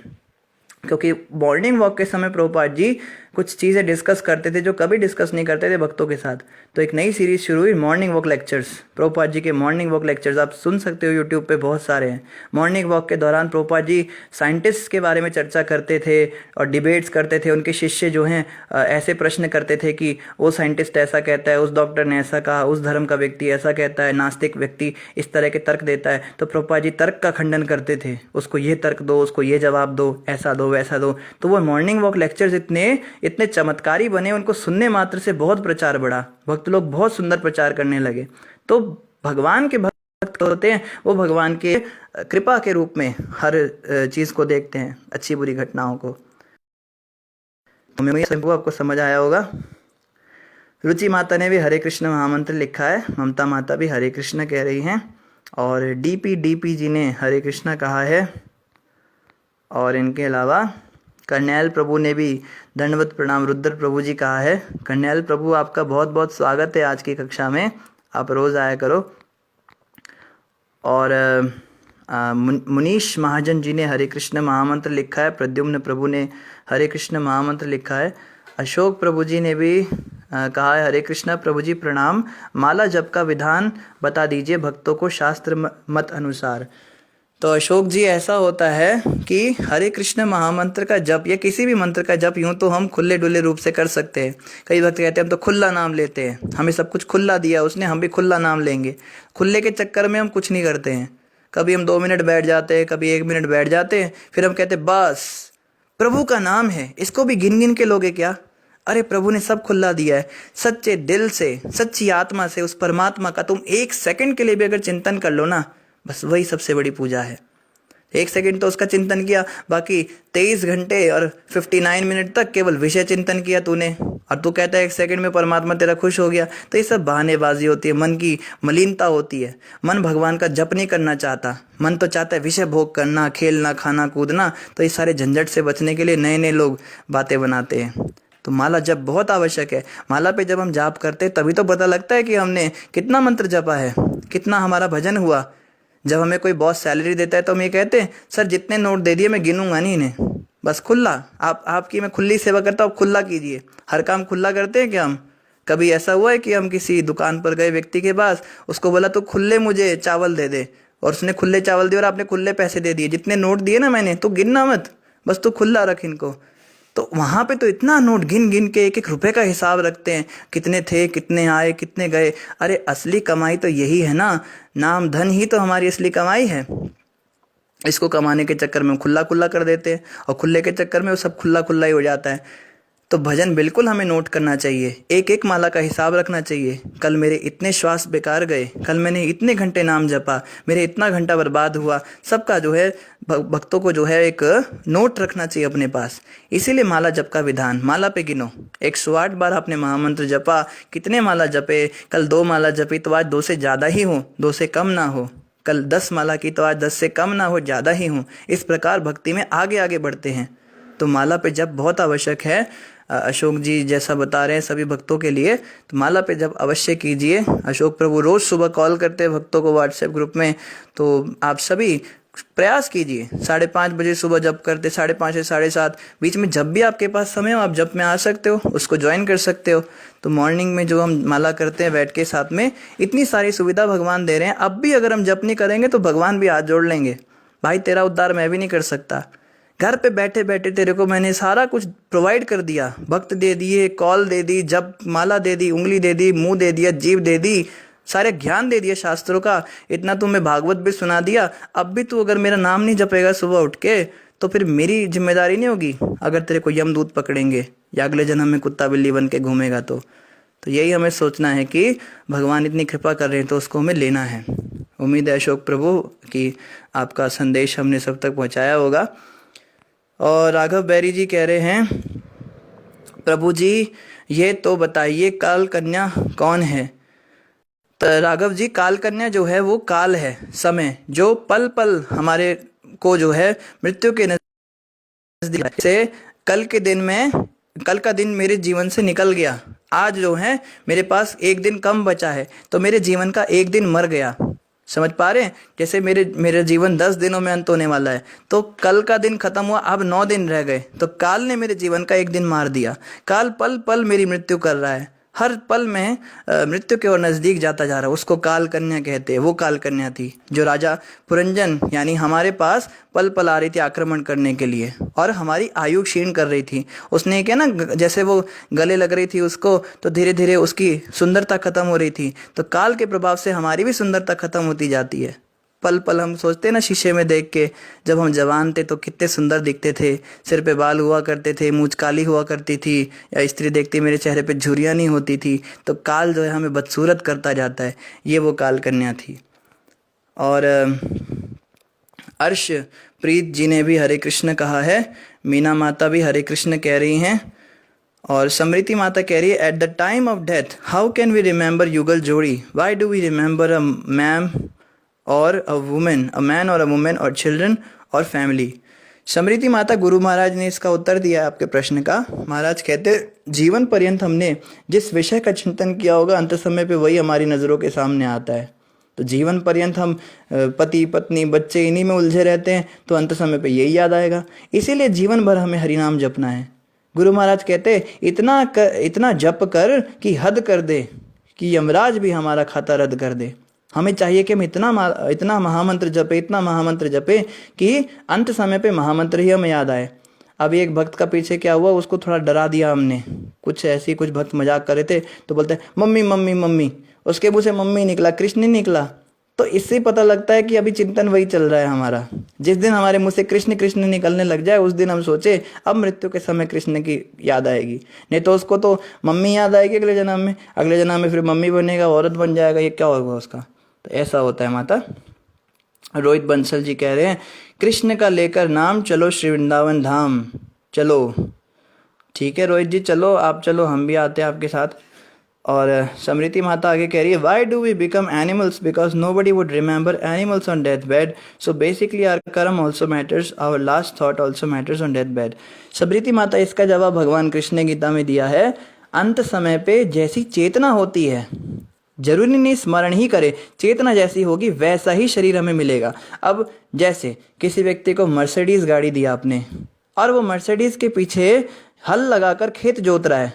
Speaker 1: क्योंकि मॉर्निंग वॉक के समय प्रभुपाद जी कुछ चीज़ें डिस्कस करते थे जो कभी डिस्कस नहीं करते थे भक्तों के साथ। तो एक नई सीरीज शुरू हुई, morning walk lectures. Prabhupada ji के मॉर्निंग वॉक लेक्चर्स आप सुन सकते हो, यूट्यूब पे बहुत सारे हैं। मॉर्निंग वॉक के दौरान प्रभुपाद जी साइंटिस्ट के बारे में चर्चा करते थे और डिबेट्स करते थे। उनके शिष्य जो हैं ऐसे प्रश्न करते थे कि वो साइंटिस्ट ऐसा कहता है, उस डॉक्टर ने ऐसा कहा, उस धर्म का व्यक्ति ऐसा कहता है, नास्तिक व्यक्ति इस तरह के तर्क देता है। तो प्रभुपाद जी तर्क का खंडन करते थे, उसको ये तर्क दो, उसको ये जवाब दो, ऐसा दो वैसा दो। तो वो मॉर्निंग वॉक लेक्चर्स इतने इतने चमत्कारी बने, उनको सुनने मात्र से बहुत प्रचार बढ़ा, भक्त लोग बहुत सुंदर प्रचार करने लगे। तो भगवान के भक्त होते हैं वो भगवान के कृपा के रूप में हर चीज़ को देखते हैं, अच्छी बुरी घटनाओं को। तो मैं आपको समझ आया होगा। रुचि माता ने भी हरे कृष्ण महामंत्र लिखा है, ममता माता भी हरे कृष्ण कह रही हैं, और डीपी जी ने हरे कृष्ण कहा है, और इनके अलावा करनैल प्रभु ने भी दंडवत प्रणाम रुद्र प्रभु जी कहा है। करनैल प्रभु आपका बहुत बहुत स्वागत है आज की कक्षा में, आप रोज़ आया करो। और मुनीश महाजन जी ने हरे कृष्ण महामंत्र लिखा है। प्रद्युम्न प्रभु ने हरे कृष्ण महामंत्र लिखा है। अशोक प्रभु जी ने भी कहा है हरे कृष्ण प्रभु जी प्रणाम, माला जप का विधान बता दीजिए भक्तों को शास्त्र मत अनुसार। तो अशोक जी ऐसा होता है कि हरे कृष्ण महामंत्र का जप या किसी भी मंत्र का जप यूं तो हम खुले डुले रूप से कर सकते हैं। कई भक्त कहते हैं हम तो खुला नाम लेते हैं, हमें सब कुछ खुला दिया उसने, हम भी खुला नाम लेंगे। खुले के चक्कर में हम कुछ नहीं करते हैं। कभी हम 2 मिनट बैठ जाते हैं, कभी 1 मिनट बैठ जाते हैं, फिर हम कहते हैं बस प्रभु का नाम है, इसको भी गिन गिन के लोगे क्या। अरे प्रभु ने सब खुला दिया है। सच्चे दिल से, सच्ची आत्मा से उस परमात्मा का तुम 1 सेकंड के लिए भी अगर चिंतन कर लो ना, बस वही सबसे बड़ी पूजा है। 1 सेकंड तो उसका चिंतन किया, बाकी 23 घंटे और 59 मिनट तक केवल विषय चिंतन किया तूने, और तू कहता है 1 सेकंड में परमात्मा तेरा खुश हो गया। तो ये सब बहानेबाजी होती है, मन की मलिनता होती है। मन भगवान का जप नहीं करना चाहता, मन तो चाहता है विषय भोग करना, खेलना, खाना, कूदना। तो इस सारे झंझट से बचने के लिए नए नए लोग बातें बनाते हैं। तो माला जप बहुत आवश्यक है। माला पे जब हम जाप करते हैं तभी तो पता लगता है कि हमने कितना मंत्र जपा है, कितना हमारा भजन हुआ। जब हमें कोई बॉस सैलरी देता है तो हम ये कहते हैं सर जितने नोट दे दिए मैं गिनूंगा नहीं इन्हें, बस खुला आपकी मैं खुली सेवा करता हूँ, आप खुला कीजिए। हर काम खुला करते हैं क्या हम? कभी ऐसा हुआ है कि हम किसी दुकान पर गए व्यक्ति के पास, उसको बोला तो खुले मुझे चावल दे दे, और उसने खुले चावल दिए और आपने खुले पैसे दे दिए, जितने नोट दिए ना मैंने तो गिनना मत, बस तू खुला रख इनको। तो वहाँ पे तो इतना नोट गिन गिन के 1-1 रुपए का हिसाब रखते हैं, कितने थे, कितने आए, कितने गए। अरे असली कमाई तो यही है ना, नाम धन ही तो हमारी असली कमाई है। इसको कमाने के चक्कर में खुला खुला कर देते हैं, और खुले के चक्कर में वो सब खुला खुला ही हो जाता है। तो भजन बिल्कुल हमें नोट करना चाहिए, 1-1 माला का हिसाब रखना चाहिए। कल मेरे इतने श्वास बेकार गए, कल मैंने इतने घंटे नाम जपा, मेरे इतना घंटा बर्बाद हुआ, सबका जो है भक्तों को जो है एक नोट रखना चाहिए अपने पास। इसीलिए माला जप का विधान, माला पे गिनो। 108 बार आपने महामंत्र जपा, कितने माला जपे? कल 2 माला जपी तो आज 2 से ज़्यादा ही हो, 2 से कम ना हो। कल 10 माला की तो आज 10 से कम ना हो, ज़्यादा ही हो। इस प्रकार भक्ति में आगे आगे बढ़ते हैं। तो माला पे जप बहुत आवश्यक है। अशोक जी जैसा बता रहे हैं सभी भक्तों के लिए, तो माला पे जब अवश्य कीजिए। अशोक प्रभु रोज सुबह कॉल करते हैं भक्तों को व्हाट्सएप ग्रुप में, तो आप सभी प्रयास कीजिए। 5:30 बजे सुबह जप करते, 5:30 से 7:30 बीच में जब भी आपके पास समय हो आप जप में आ सकते हो, उसको ज्वाइन कर सकते हो। तो मॉर्निंग में जो हम माला करते हैं बैठ के साथ में, इतनी सारी सुविधा भगवान दे रहे हैं। अब भी अगर हम जप नहीं करेंगे तो भगवान भी हाथ जोड़ लेंगे, भाई तेरा उद्धार मैं भी नहीं कर सकता। घर पे बैठे बैठे तेरे को मैंने सारा कुछ प्रोवाइड कर दिया, भक्त दे दिए, कॉल दे दी, जप माला दे दी, उंगली दे दी, मुंह दे दिया, जीभ दे दी, सारे ज्ञान दे दिया शास्त्रों का, इतना तुम्हें भागवत भी सुना दिया। अब भी तू अगर मेरा नाम नहीं जपेगा सुबह उठ के तो फिर मेरी जिम्मेदारी नहीं होगी अगर तेरे को यमदूत पकड़ेंगे या अगले जन्म में कुत्ता बिल्ली बन के घूमेगा तो यही हमें सोचना है कि भगवान इतनी कृपा कर रहे हैं तो उसको हमें लेना है। उम्मीद है अशोक प्रभु कि आपका संदेश हमने सब तक पहुंचाया होगा। और राघव बैरी जी कह रहे हैं, प्रभु जी ये तो बताइए काल कन्या कौन है। तो राघव जी, काल कन्या जो है वो काल है, समय, जो पल पल हमारे को जो है मृत्यु के नजदीक से, कल का दिन मेरे जीवन से निकल गया, आज जो है मेरे पास एक दिन कम बचा है, तो मेरे जीवन का एक दिन मर गया। समझ पा रहे हैं? जैसे मेरे जीवन 10 दिनों में अंत होने वाला है, तो कल का दिन खत्म हुआ, अब 9 दिन रह गए, तो काल ने मेरे जीवन का एक दिन मार दिया। काल पल पल मेरी मृत्यु कर रहा है, हर पल में मृत्यु की ओर नजदीक जाता जा रहा है, उसको काल कन्या कहते हैं। वो काल कन्या थी जो राजा पुरंजन यानी हमारे पास पल पल आ रही थी आक्रमण करने के लिए और हमारी आयु क्षीण कर रही थी। उसने क्या ना, जैसे वो गले लग रही थी उसको, तो धीरे धीरे उसकी सुंदरता खत्म हो रही थी। तो काल के प्रभाव से हमारी भी सुंदरता खत्म होती जाती है। पल पल हम सोचते ना शीशे में देख के, जब हम जवान थे तो कितने सुंदर दिखते थे, सिर पे बाल हुआ करते थे, मूंछ काली हुआ करती थी, या स्त्री देखती मेरे चेहरे पे झुर्रियाँ नहीं होती थी। तो काल जो है हमें बदसूरत करता जाता है, ये वो काल कन्या थी। और अर्श प्रीत जी ने भी हरे कृष्ण कहा है, मीना माता भी हरे कृष्ण कह रही हैं, और समृति माता कह रही है, at the time of death how can we remember युगल जोड़ी, why do we remember a man और अ वुमेन, अ मैन और अ वुमेन और चिल्ड्रन और फैमिली। समृति माता, गुरु महाराज ने इसका उत्तर दिया है आपके प्रश्न का। महाराज कहते, जीवन पर्यंत हमने जिस विषय का चिंतन किया होगा अंत समय पे वही हमारी नज़रों के सामने आता है। तो जीवन पर्यंत हम पति पत्नी बच्चे इन्हीं में उलझे रहते हैं, तो अंत समय पे यही याद आएगा। इसीलिए जीवन भर हमें हरिनाम जपना है। गुरु महाराज कहते, इतना जप कर कि हद कर दे, कि यमराज भी हमारा खाता रद्द कर दे। हमें चाहिए कि हम इतना महामंत्र जपे कि अंत समय पे महामंत्र ही हमें याद आए। अभी एक भक्त का पीछे क्या हुआ, उसको थोड़ा डरा दिया हमने, कुछ भक्त मजाक कर रहे थे, तो बोलते मम्मी मम्मी मम्मी, उसके मुंह से मम्मी निकला, कृष्ण नहीं निकला। तो इससे पता लगता है कि अभी चिंतन वही चल रहा है हमारा। जिस दिन हमारे मुंह से कृष्ण कृष्ण निकलने लग जाए, उस दिन हम सोचे अब मृत्यु के समय कृष्ण की याद आएगी, नहीं तो उसको तो मम्मी याद आएगी अगले जन्म में फिर मम्मी बनेगा, औरत बन जाएगा, ये क्या होगा उसका। तो ऐसा होता है माता। रोहित बंसल जी कह रहे हैं, कृष्ण का लेकर नाम चलो श्री वृंदावन धाम। चलो ठीक है रोहित जी, चलो आप चलो, हम भी आते हैं आपके साथ। और समृति माता आगे कह रही है, why do we become animals, because nobody would remember animals on death bed, so basically our karma also matters, our last thought also matters on death bed. Smriti माता, इसका जवाब भगवान कृष्ण ने गीता में दिया है, अंत समय पे जैसी चेतना होती है, जरूरी नहीं स्मरण ही करे, चेतना जैसी होगी वैसा ही शरीर हमें मिलेगा। अब जैसे किसी व्यक्ति को मर्सिडीज गाड़ी दिया आपने, और वो मर्सिडीज के पीछे हल लगाकर खेत जोत रहा है,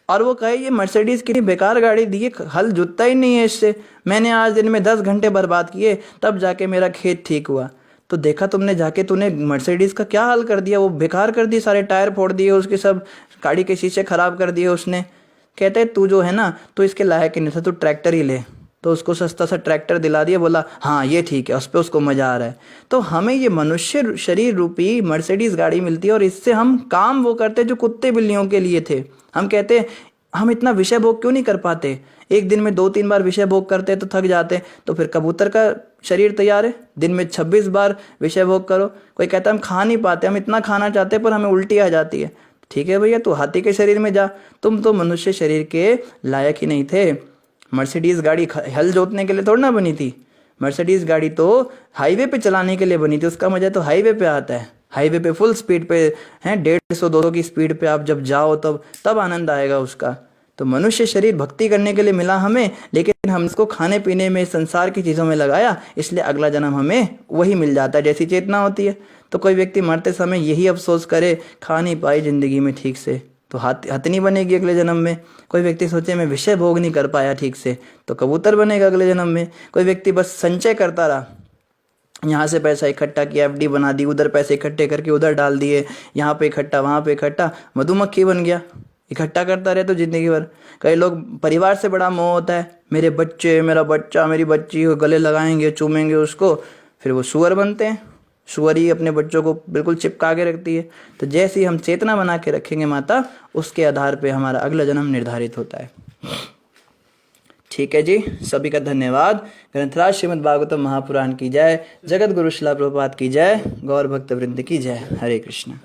Speaker 1: और वो कहे ये मर्सिडीज कितनी बेकार गाड़ी दी है, हल जुतता ही नहीं है इससे, मैंने आज दिन में 10 घंटे बर्बाद किए तब जाके मेरा खेत ठीक हुआ। तो देखा तुमने जाके, तूने मर्सिडीज का क्या हाल कर दिया, वो बेकार कर दी, सारे टायर फोड़ दिए उसके, सब गाड़ी के शीशे खराब कर दिए उसने। कहते हैं तू जो है ना, तो इसके लायक ही नहीं था, तू ट्रैक्टर ही ले। तो उसको सस्ता सा ट्रैक्टर दिला दिया, बोला हाँ ये ठीक है, उस पर उसको मजा आ रहा है। तो हमें ये मनुष्य शरीर रूपी मर्सिडीज गाड़ी मिलती है, और इससे हम काम वो करते जो कुत्ते बिल्लियों के लिए थे। हम कहते हैं हम इतना विषय भोग क्यों नहीं कर पाते, एक दिन में 2-3 बार विषय भोग करते तो थक जाते। तो फिर कबूतर का शरीर तैयार है, दिन में 26 बार विषय भोग करो। कोई कहता है हम खा नहीं पाते, हम इतना खाना चाहते पर हमें उल्टी आ जाती है। ठीक है भैया, तू हाथी के शरीर में जा, तुम तो मनुष्य शरीर के लायक ही नहीं थे। मर्सिडीज गाड़ी हल जोतने के लिए थोड़ी ना बनी थी, मर्सिडीज गाड़ी तो हाईवे पे चलाने के लिए बनी थी, उसका मजा तो हाईवे पे आता है। हाईवे पे फुल स्पीड पे हैं, 150-200 की स्पीड पे आप जब जाओ तब आनंद आएगा उसका। तो मनुष्य शरीर भक्ति करने के लिए मिला हमें, लेकिन हम इसको खाने पीने में, संसार की चीज़ों में लगाया, इसलिए अगला जन्म हमें वही मिल जाता है जैसी चेतना होती है। तो कोई व्यक्ति मरते समय यही अफसोस करे, खा नहीं पाई जिंदगी में ठीक से, तो हथनी बनेगी अगले जन्म में। कोई व्यक्ति सोचे मैं विषय भोग नहीं कर पाया ठीक से, तो कबूतर बनेगा अगले जन्म में। कोई व्यक्ति बस संचय करता रहा, यहाँ से पैसा इकट्ठा किया, एफडी बना दी, उधर पैसे इकट्ठे करके उधर डाल दिए, यहाँ पे इकट्ठा वहाँ पे इकट्ठा, मधुमक्खी बन गया, इकट्ठा करता रहे तो जिंदगी भर। कई लोग परिवार से बड़ा मोह होता है, मेरे बच्चे, मेरा बच्चा, मेरी बच्ची को गले लगाएंगे, चूमेंगे उसको, फिर वो सुअर बनते हैं। सुअर ही अपने बच्चों को बिल्कुल चिपका के रखती है। तो जैसे ही हम चेतना बना के रखेंगे माता, उसके आधार पे हमारा अगला जन्म निर्धारित होता है। ठीक है जी, सभी का धन्यवाद। ग्रंथराज श्रीमद् भागवतम महापुराण की जय, जगत गुरु श्रील प्रभुपाद की जय, गौर भक्त वृंद की जय। हरे कृष्ण।